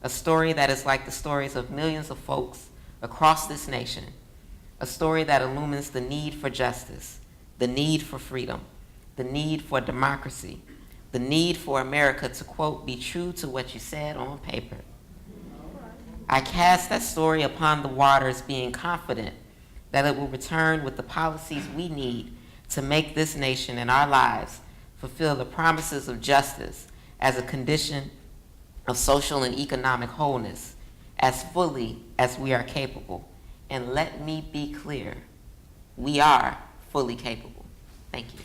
Speaker 12: a story that is like the stories of millions of folks across this nation, a story that illumines the need for justice, the need for freedom, the need for democracy, the need for America to, quote, be true to what you said on paper. I cast that story upon the waters, being confident that it will return with the policies we need to make this nation and our lives fulfill the promises of justice as a condition of social and economic wholeness as fully as we are capable. And let me be clear, we are fully capable. Thank you.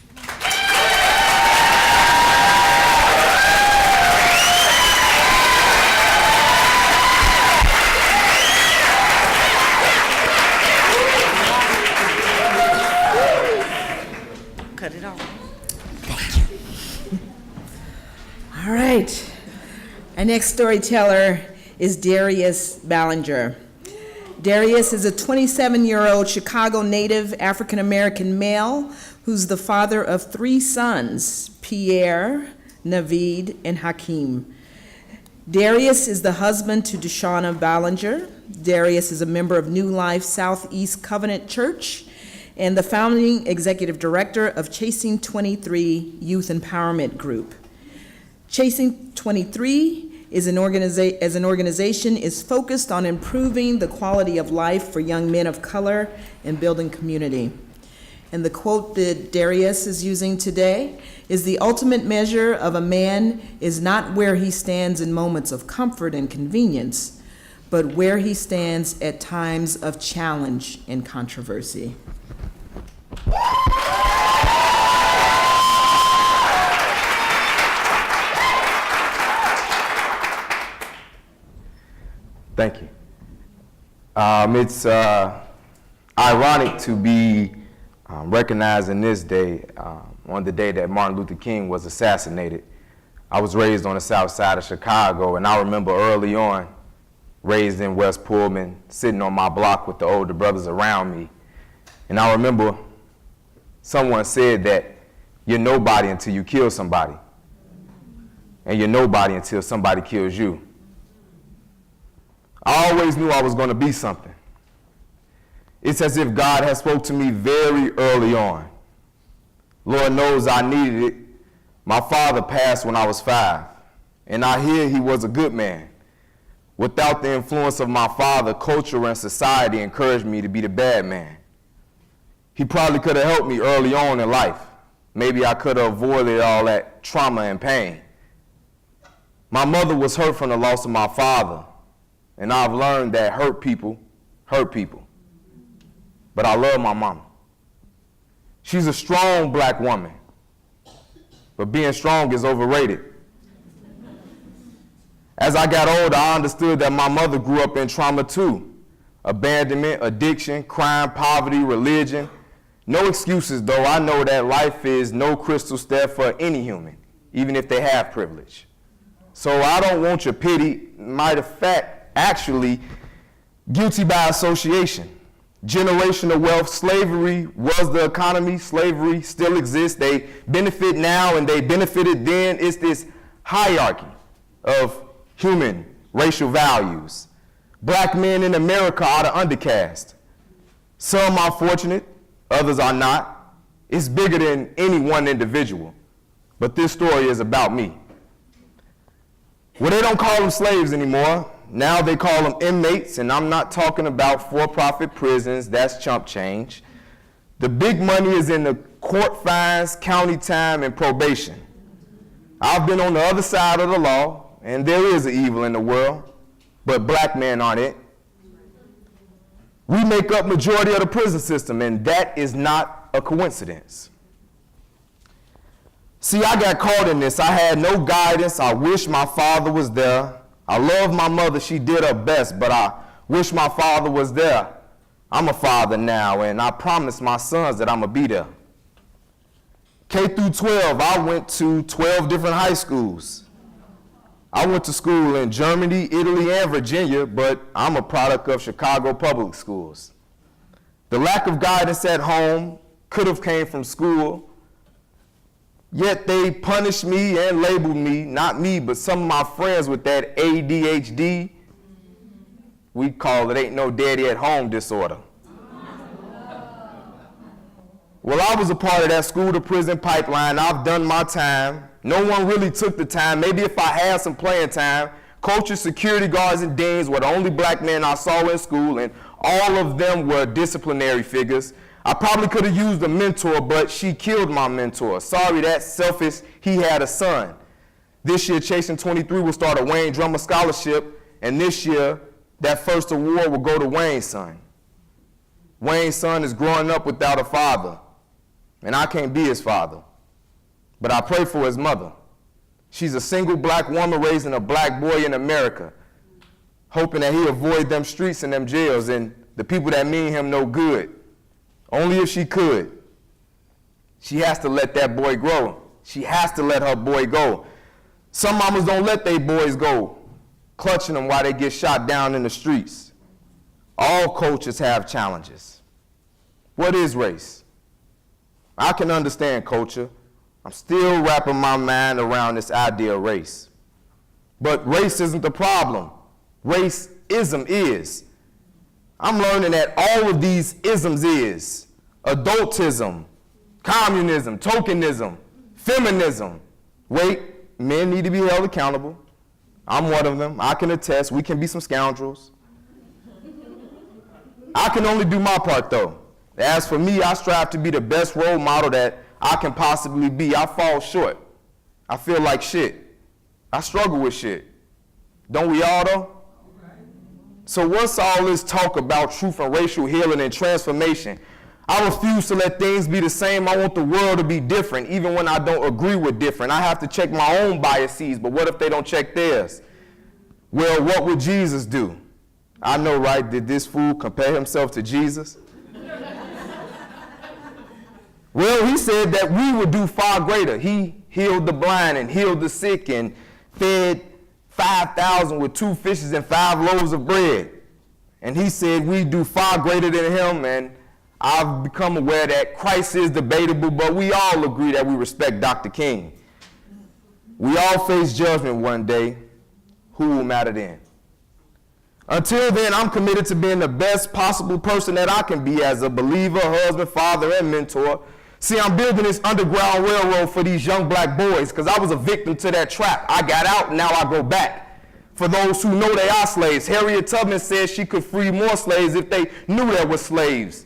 Speaker 10: Cut it off.
Speaker 1: All right. Our next storyteller is Darius Ballinger. Darius is a 27-year-old Chicago native African-American male who's the father of 3 sons, Pierre, Naveed, and Hakeem. Darius is the husband to Deshauna Ballinger. Darius is a member of New Life Southeast Covenant Church and the founding executive director of Chasing 23 Youth Empowerment Group. Chasing 23 as an organization is focused on improving the quality of life for young men of color and building community. And the quote that Darius is using today is, "The ultimate measure of a man is not where he stands in moments of comfort and convenience, but where he stands at times of challenge and controversy."
Speaker 13: Thank you. It's ironic to be recognizing this day on the day that Martin Luther King was assassinated. I was raised on the south side of Chicago, and I remember early on, raised in West Pullman, sitting on my block with the older brothers around me. And I remember someone said that you're nobody until you kill somebody, and you're nobody until somebody kills you. I always knew I was going to be something. It's as if God has spoke to me very early on. Lord knows I needed it. My father passed when I was 5, and I hear he was a good man. Without the influence of my father, culture and society encouraged me to be the bad man. He probably could have helped me early on in life. Maybe I could have avoided all that trauma and pain. My mother was hurt from the loss of my father, and I've learned that hurt people hurt people. But I love my mama. She's a strong black woman, but being strong is overrated. As I got older, I understood that my mother grew up in trauma too. Abandonment, addiction, crime, poverty, religion. No excuses though. I know that life is no crystal stair for any human, even if they have privilege. So I don't want your pity. Matter of fact, actually, guilty by association. Generational wealth, slavery was the economy, slavery still exists. They benefit now and they benefited then. It's this hierarchy of human racial values. Black men in America are the undercast. Some are fortunate, others are not. It's bigger than any one individual. But this story is about me. Well, they don't call them slaves anymore. Now they call them inmates, and I'm not talking about for-profit prisons. That's chump change. The big money is in the court fines, county time, and probation. I've been on the other side of the law, and there is an evil in the world, but black men aren't it. We make up majority of the prison system, and that is not a coincidence. See, I got caught in this. I had no guidance. I wish my father was there. I love my mother. She did her best, but I wish my father was there. I'm a father now, and I promise my sons that I'm going to be there. K through 12, I went to 12 different high schools. I went to school in Germany, Italy, and Virginia, but I'm a product of Chicago public schools. The lack of guidance at home could have came from school, yet they punished me and labeled me, not me, but some of my friends with that ADHD. We call it ain't no daddy at home disorder. Well, I was a part of that school to prison pipeline. I've done my time. No one really took the time. Maybe if I had some playing time, coaches, security guards, and deans were the only black men I saw in school, and all of them were disciplinary figures. I probably could have used a mentor, but she killed my mentor. Sorry, that's selfish. He had a son. This year, Chasing 23 will start a Wayne Drummer Scholarship, and this year, that first award will go to Wayne's son. Wayne's son is growing up without a father, and I can't be his father, but I pray for his mother. She's a single black woman raising a black boy in America, hoping that he avoid them streets and them jails and the people that mean him no good. Only if she could. She has to let that boy grow. She has to let her boy go. Some mamas don't let their boys go, clutching them while they get shot down in the streets. All cultures have challenges. What is race? I can understand culture. I'm still wrapping my mind around this idea of race. But race isn't the problem. Racism is. I'm learning that all of these isms is. Adultism, communism, tokenism, feminism. Wait, men need to be held accountable. I'm one of them. I can attest. We can be some scoundrels. I can only do my part, though. As for me, I strive to be the best role model that I can possibly be. I fall short. I feel like shit. I struggle with shit. Don't we all, though? So what's all this talk about truth and racial healing and transformation? I refuse to let things be the same. I want the world to be different, even when I don't agree with different. I have to check my own biases, but what if they don't check theirs? Well, what would Jesus do? I know, right? Did this fool compare himself to Jesus? Well, he said that we would do far greater. He healed the blind and healed the sick and fed 5,000 with 2 fishes and 5 loaves of bread. And he said we do far greater than him, and I've become aware that Christ is debatable, but we all agree that we respect Dr. King. We all face judgment one day. Who will matter then? Until then, I'm committed to being the best possible person that I can be as a believer, husband, father, and mentor. See, I'm building this underground railroad for these young black boys because I was a victim to that trap. I got out, and now I go back. For those who know they are slaves, Harriet Tubman said she could free more slaves if they knew they were slaves.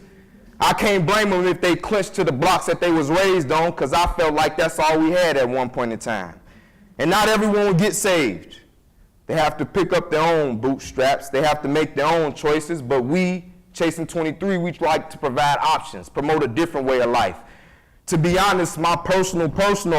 Speaker 13: I can't blame them if they clinched to the blocks that they was raised on because I felt like that's all we had at one point in time. And not everyone will get saved. They have to pick up their own bootstraps. They have to make their own choices, but we, Chasing 23, we like to provide options, promote a different way of life. To be honest, my personal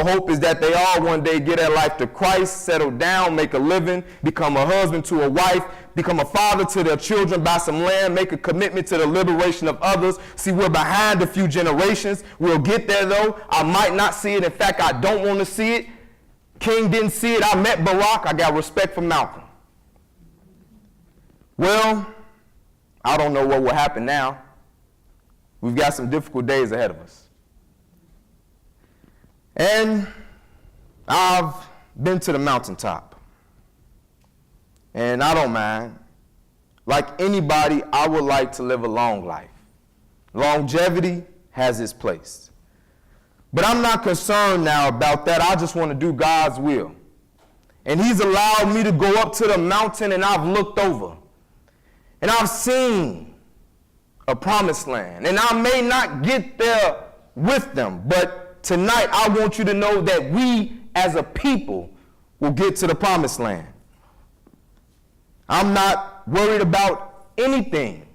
Speaker 13: hope is that they all one day give their life to Christ, settle down, make a living, become a husband to a wife, become a father to their children, buy some land, make a commitment to the liberation of others. See, we're behind a few generations. We'll get there, though. I might not see it. In fact, I don't want to see it. King didn't see it. I met Barack. I got respect for Malcolm. Well, I don't know what will happen now. We've got some difficult days ahead of us. And I've been to the mountaintop. And I don't mind. Like anybody, I would like to live a long life. Longevity has its place. But I'm not concerned now about that. I just want to do God's will. And He's allowed me to go up to the mountain, and I've looked over. And I've seen a promised land. And I may not get there with them, but tonight, I want you to know that we as a people will get to the promised land. I'm not worried about anything.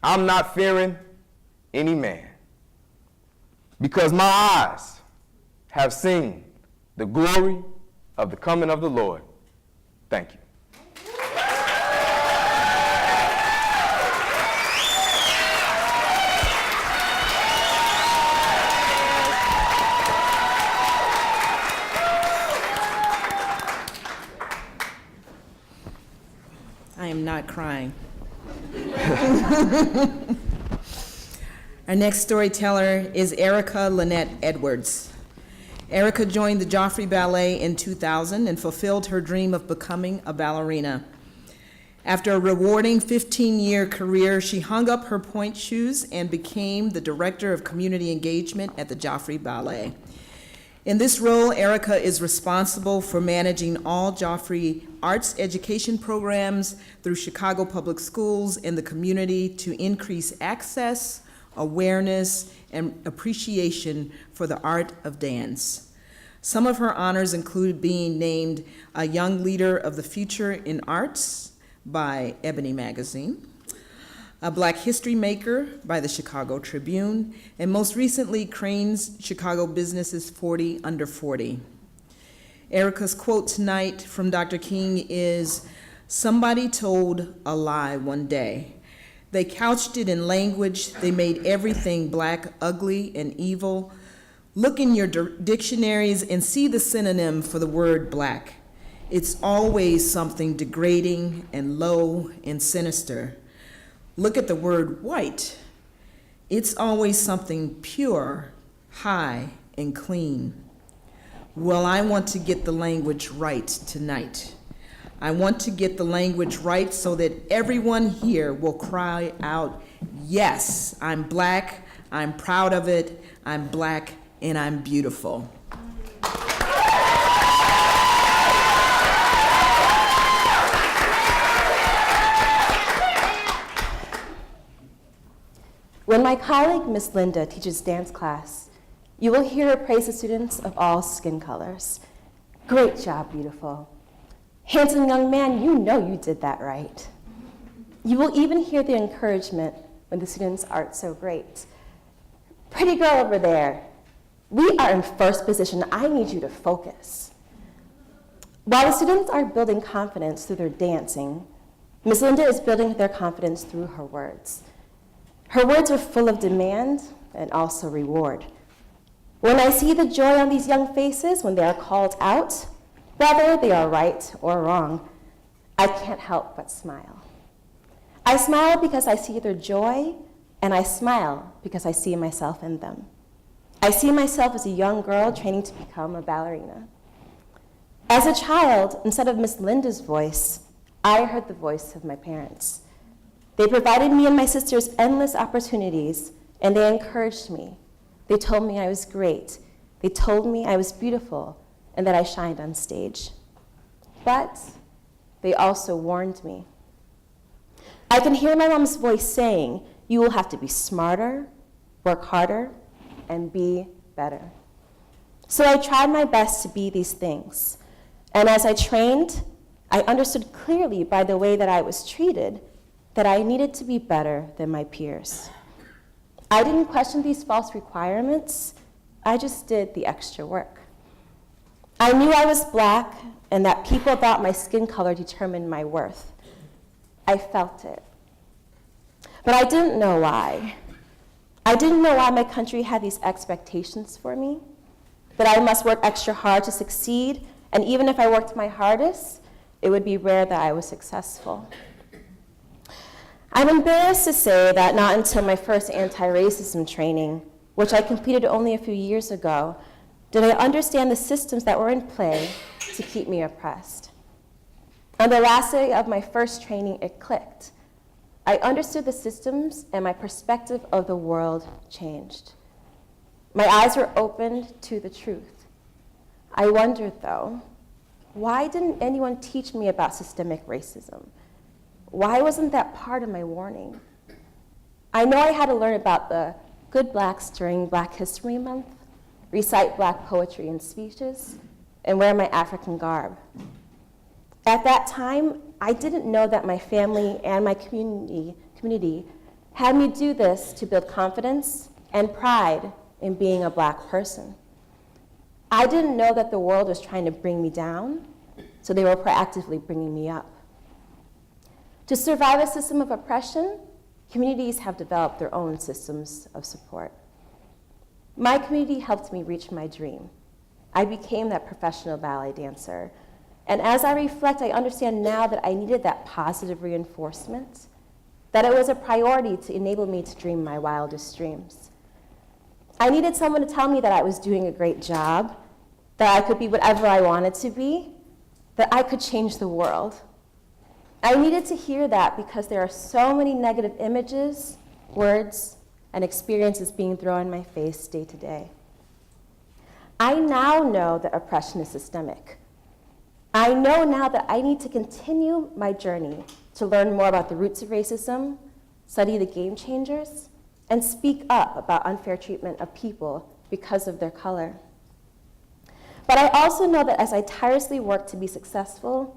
Speaker 13: I'm not fearing any man. Because my eyes have seen the glory of the coming of the Lord. Thank you.
Speaker 1: I am not crying. Our next storyteller is Erica Lynette Edwards. Erica joined the Joffrey Ballet in 2000 and fulfilled her dream of becoming a ballerina. After a rewarding 15-year career, she hung up her pointe shoes and became the Director of Community Engagement at the Joffrey Ballet. In this role, Erica is responsible for managing all Joffrey arts education programs through Chicago Public Schools in the community to increase access, awareness, and appreciation for the art of dance. Some of her honors include being named a Young Leader of the Future in Arts by Ebony Magazine, a Black History Maker by the Chicago Tribune, and most recently, Crain's Chicago Business's 40 Under 40. Erica's quote tonight from Dr. King is, "Somebody told a lie one day. They couched it in language. They made everything black, ugly, and evil. Look in your dictionaries and see the synonym for the word black. It's always something degrading and low and sinister. Look at the word white. It's always something pure, high, and clean. Well, I want to get the language right tonight. I want to get the language right so that everyone here will cry out, yes, I'm black, I'm proud of it, I'm black, and I'm beautiful."
Speaker 14: When my colleague, Miss Linda, teaches dance class, you will hear her praise the students of all skin colors. Great job, beautiful. Handsome young man, you know you did that right. You will even hear the encouragement when the students aren't so great. Pretty girl over there, we are in first position. I need you to focus. While the students are building confidence through their dancing, Miss Linda is building their confidence through her words. Her words are full of demand and also reward. When I see the joy on these young faces when they are called out, whether they are right or wrong, I can't help but smile. I smile because I see their joy, and I smile because I see myself in them. I see myself as a young girl training to become a ballerina. As a child, instead of Miss Linda's voice, I heard the voice of my parents. They provided me and my sisters endless opportunities, and they encouraged me. They told me I was great. They told me I was beautiful and that I shined on stage. But they also warned me. I can hear my mom's voice saying, you will have to be smarter, work harder, and be better. So I tried my best to be these things. And as I trained, I understood clearly by the way that I was treated that I needed to be better than my peers. I didn't question these false requirements. I just did the extra work. I knew I was Black and that people thought my skin color determined my worth. I felt it. But I didn't know why. I didn't know why my country had these expectations for me, that I must work extra hard to succeed, and even if I worked my hardest, it would be rare that I was successful. I'm embarrassed to say that not until my first anti-racism training, which I completed only a few years ago, did I understand the systems that were in play to keep me oppressed. On the last day of my first training, it clicked. I understood the systems and my perspective of the world changed. My eyes were opened to the truth. I wondered, though, why didn't anyone teach me about systemic racism? Why wasn't that part of my warning? I know I had to learn about the good Blacks during Black History Month, recite Black poetry and speeches, and wear my African garb. At that time, I didn't know that my family and my community had me do this to build confidence and pride in being a Black person. I didn't know that the world was trying to bring me down, so they were proactively bringing me up. To survive a system of oppression, communities have developed their own systems of support. My community helped me reach my dream. I became that professional ballet dancer. And as I reflect, I understand now that I needed that positive reinforcement, that it was a priority to enable me to dream my wildest dreams. I needed someone to tell me that I was doing a great job, that I could be whatever I wanted to be, that I could change the world. I needed to hear that because there are so many negative images, words, and experiences being thrown in my face day to day. I now know that oppression is systemic. I know now that I need to continue my journey to learn more about the roots of racism, study the game changers, and speak up about unfair treatment of people because of their color. But I also know that as I tirelessly work to be successful,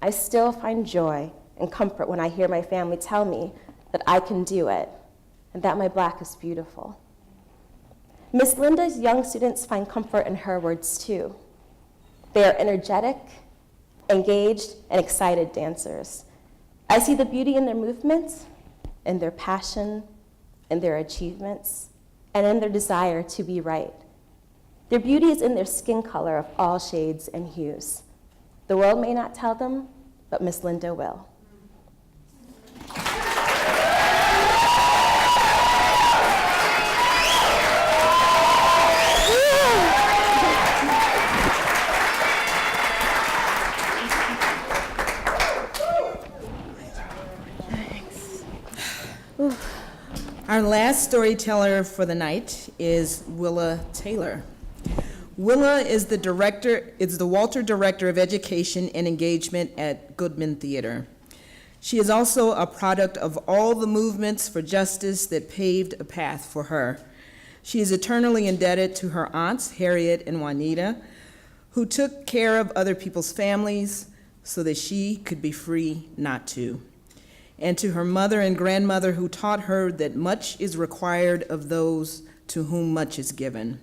Speaker 14: I still find joy and comfort when I hear my family tell me that I can do it and that my Black is beautiful. Miss Linda's young students find comfort in her words too. They are energetic, engaged, and excited dancers. I see the beauty in their movements, in their passion, in their achievements, and in their desire to be right. Their beauty is in their skin color of all shades and hues. The world may not tell them, but Miss Linda will.
Speaker 1: Our last storyteller for the night is Willa Taylor. Willa is the Walter Director of Education and Engagement at Goodman Theater. She is also a product of all the movements for justice that paved a path for her. She is eternally indebted to her aunts, Harriet and Juanita, who took care of other people's families so that she could be free not to. And to her mother and grandmother who taught her that much is required of those to whom much is given.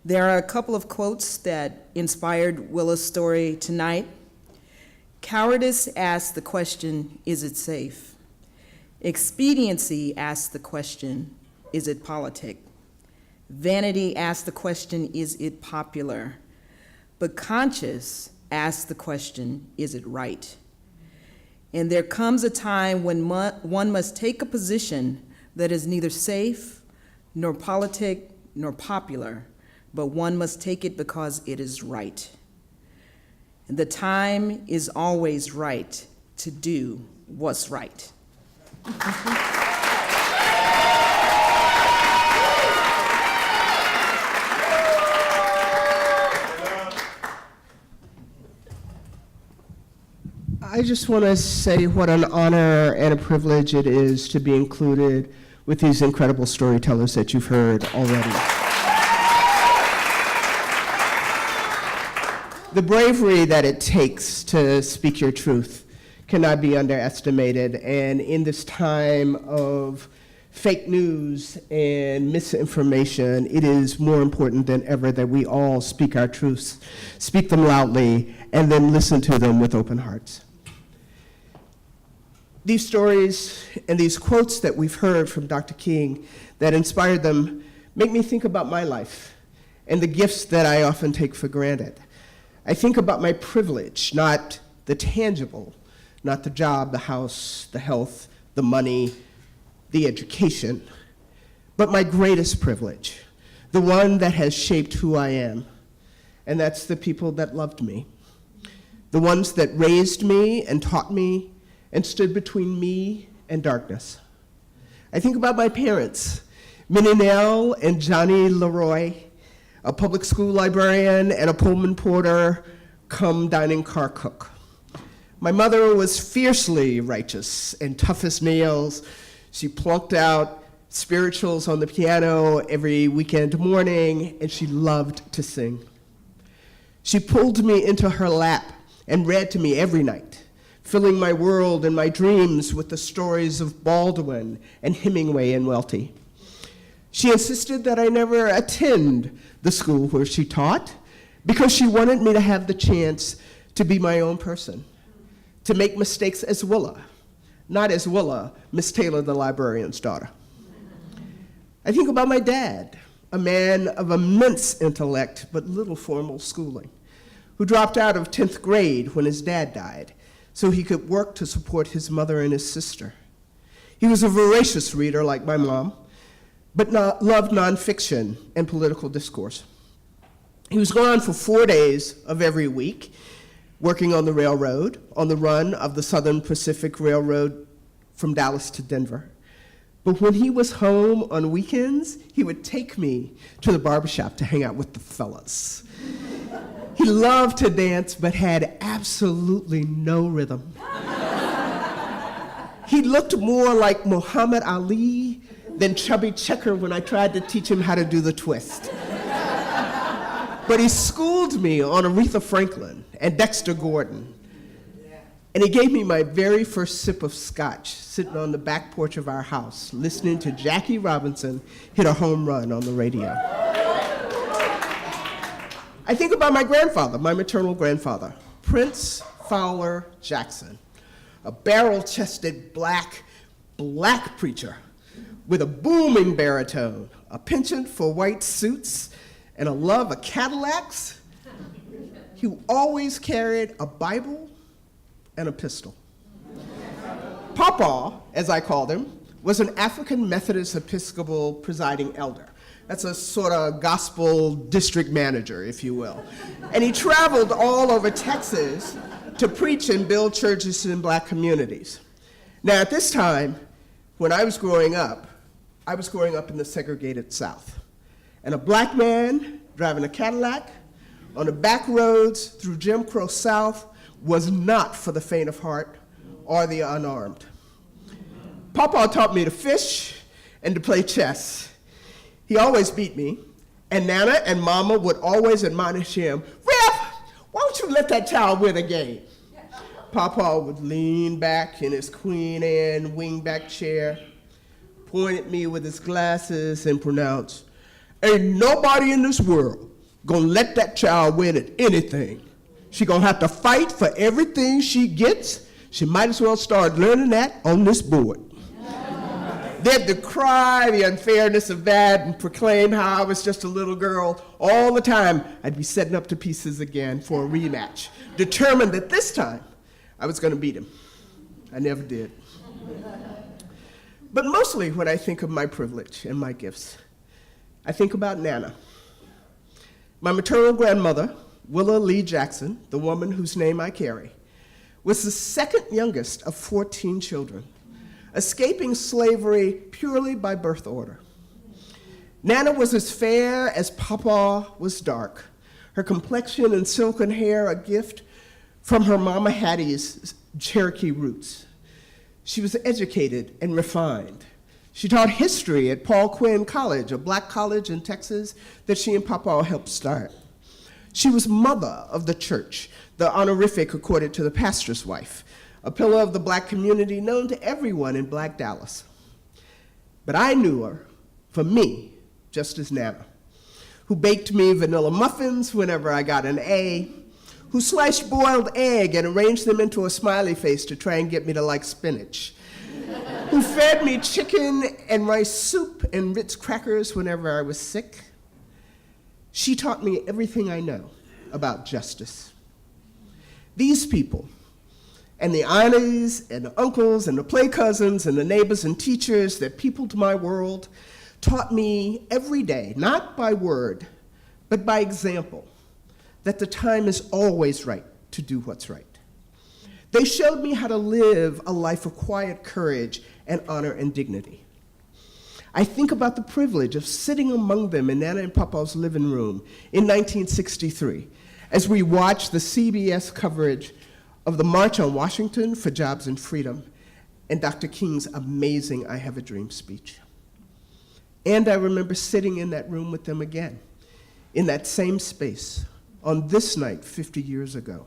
Speaker 1: There are a couple of quotes that inspired Willa's story tonight. Cowardice asks the question, is it safe? Expediency asks the question, is it politic? Vanity asks the question, is it popular? But conscience asks the question, is it right? And there comes a time when one must take a position that is neither safe, nor politic, nor popular, but one must take it because it is right. And the time is always right to do what's right.
Speaker 15: I just want to say what an honor and a privilege it is to be included with these incredible storytellers that you've heard already. The bravery that it takes to speak your truth cannot be underestimated, and in this time of fake news and misinformation, it is more important than ever that we all speak our truths, speak them loudly, and then listen to them with open hearts. These stories and these quotes that we've heard from Dr. King that inspired them make me think about my life and the gifts that I often take for granted. I think about my privilege, not the tangible, not the job, the house, the health, the money, the education, but my greatest privilege, the one that has shaped who I am, and that's the people that loved me, the ones that raised me and taught me and stood between me and darkness. I think about my parents, Minnie Nell and Johnny Leroy, a public school librarian and a Pullman porter come dining car cook. My mother was fiercely righteous and tough as nails. She plunked out spirituals on the piano every weekend morning, and she loved to sing. She pulled me into her lap and read to me every night, filling my world and my dreams with the stories of Baldwin and Hemingway and Welty. She insisted that I never attend the school where she taught because she wanted me to have the chance to be my own person, to make mistakes as Willa, not as Willa, Miss Taylor, the librarian's daughter. I think about my dad, a man of immense intellect but little formal schooling, who dropped out of 10th grade when his dad died so he could work to support his mother and his sister. He was a voracious reader like my mom, but loved nonfiction and political discourse. He was gone for 4 days of every week, working on the railroad, on the run of the Southern Pacific Railroad from Dallas to Denver. But when he was home on weekends, he would take me to the barbershop to hang out with the fellas. He loved to dance, but had absolutely no rhythm. He looked more like Muhammad Ali than Chubby Checker when I tried to teach him how to do the twist. But he schooled me on Aretha Franklin and Dexter Gordon. And he gave me my very first sip of scotch sitting on the back porch of our house, listening to Jackie Robinson hit a home run on the radio. I think about my grandfather, my maternal grandfather, Prince Fowler Jackson, a barrel-chested black preacher with a booming baritone, a penchant for white suits, and a love of Cadillacs. He always carried a Bible and a pistol. Papa, as I called him, was an African Methodist Episcopal presiding elder. That's a sort of gospel district manager, if you will. And he traveled all over Texas to preach and build churches in black communities. Now, at this time, when I was growing up in the segregated South. And a black man driving a Cadillac on the back roads through Jim Crow South was not for the faint of heart or the unarmed. Papa taught me to fish and to play chess. He always beat me, and Nana and Mama would always admonish him, "Rip, why don't you let that child win a game?" Papa would lean back in his Queen Anne wingback chair, point at me with his glasses, and pronounce, "Ain't nobody in this world gonna let that child win at anything. She gonna have to fight for everything she gets. She might as well start learning that on this board." They'd decry the unfairness of that and proclaim how I was just a little girl. All the time, I'd be setting up to pieces again for a rematch, determined that this time I was gonna beat him. I never did. But mostly when I think of my privilege and my gifts, I think about Nana. My maternal grandmother, Willa Lee Jackson, the woman whose name I carry, was the second youngest of 14 children, escaping slavery purely by birth order. Nana was as fair as Papa was dark, her complexion and silken hair a gift from her Mama Hattie's Cherokee roots. She was educated and refined. She taught history at Paul Quinn College, a black college in Texas that she and Papa helped start. She was mother of the church, the honorific accorded to the pastor's wife, a pillar of the black community known to everyone in Black Dallas. But I knew her for me, just as Nana, who baked me vanilla muffins whenever I got an A, who sliced boiled egg and arranged them into a smiley face to try and get me to like spinach, who fed me chicken and rice soup and Ritz crackers whenever I was sick. She taught me everything I know about justice. These people, and the aunties and the uncles and the play cousins and the neighbors and teachers that peopled my world, taught me every day, not by word, but by example, that the time is always right to do what's right. They showed me how to live a life of quiet courage and honor and dignity. I think about the privilege of sitting among them in Nana and Papa's living room in 1963 as we watched the CBS coverage of the March on Washington for Jobs and Freedom and Dr. King's amazing I Have a Dream speech. And I remember sitting in that room with them again, in that same space, on this night 50 years ago,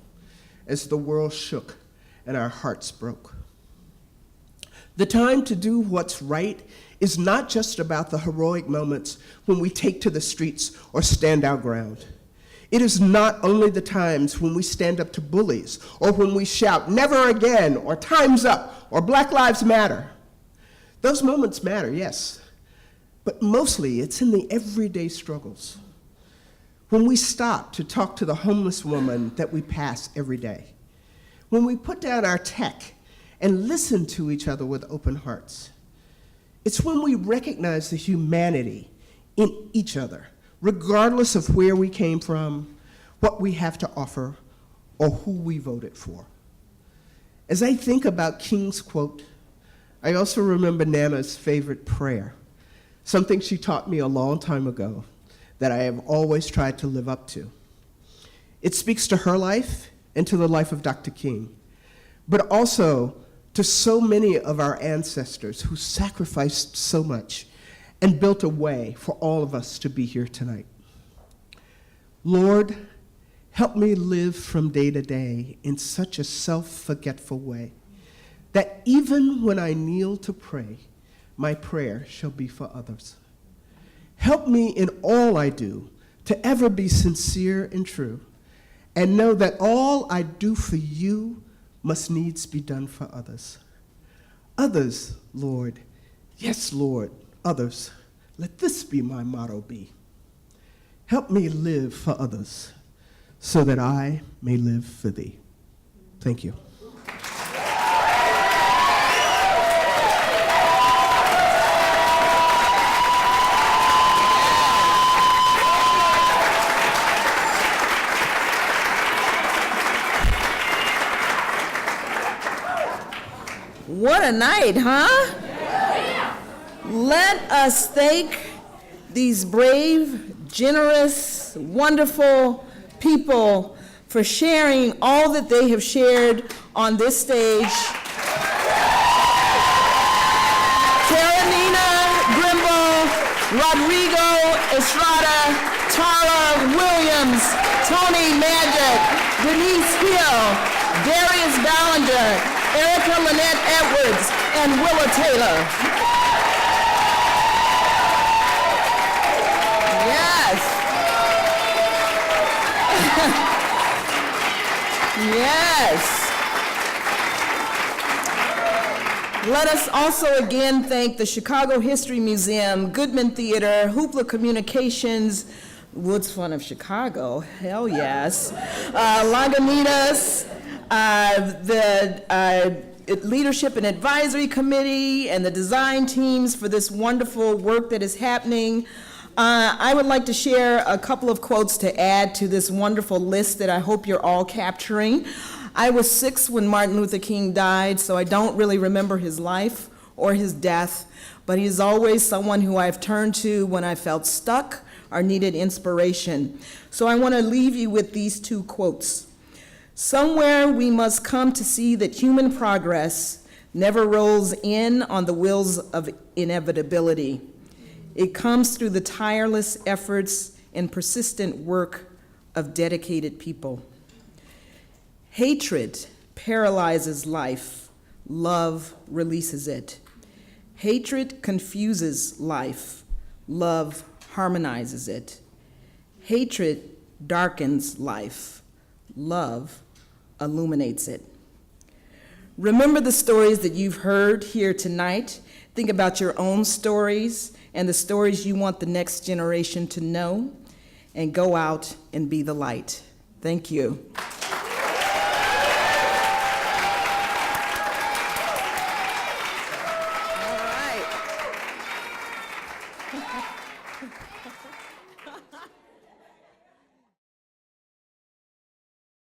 Speaker 15: as the world shook and our hearts broke. The time to do what's right is not just about the heroic moments when we take to the streets or stand our ground. It is not only the times when we stand up to bullies or when we shout, "Never again," or "Time's up," or "Black Lives Matter." Those moments matter, yes, but mostly it's in the everyday struggles. When we stop to talk to the homeless woman that we pass every day. When we put down our tech and listen to each other with open hearts. It's when we recognize the humanity in each other, regardless of where we came from, what we have to offer, or who we voted for. As I think about King's quote, I also remember Nana's favorite prayer, something she taught me a long time ago that I have always tried to live up to. It speaks to her life and to the life of Dr. King, but also to so many of our ancestors who sacrificed so much and built a way for all of us to be here tonight. Lord, help me live from day to day in such a self-forgetful way that even when I kneel to pray, my prayer shall be for others. Help me in all I do to ever be sincere and true, and know that all I do for you must needs be done for others. Others, Lord, yes, Lord, others, let this be my motto be. Help me live for others so that I may live for thee. Thank you.
Speaker 1: What a night, huh? Let us thank these brave, generous, wonderful people for sharing all that they have shared on this stage. Karenina Grimble, Rodrigo Estrada, Tara Williams, Tony Magic, Denise Hill, Darius Ballinger, Erica Lynette Edwards, and Willa Taylor. Yes. Yes. Let us also again thank the Chicago History Museum, Goodman Theater, Hoopla Communications, Woods Fund of Chicago, hell yes, Lagunitas, the Leadership and Advisory Committee, and the design teams for this wonderful work that is happening. I would like to share a couple of quotes to add to this wonderful list that I hope you're all capturing. I was 6 when Martin Luther King died, so I don't really remember his life or his death, but he's always someone who I've turned to when I felt stuck or needed inspiration. So I want to leave you with these 2 quotes. Somewhere we must come to see that human progress never rolls in on the wheels of inevitability. It comes through the tireless efforts and persistent work of dedicated people. Hatred paralyzes life. Love releases it. Hatred confuses life. Love harmonizes it. Hatred darkens life. Love illuminates it. Remember the stories that you've heard here tonight. Think about your own stories and the stories you want the next generation to know, and go out and be the light. Thank you. All right.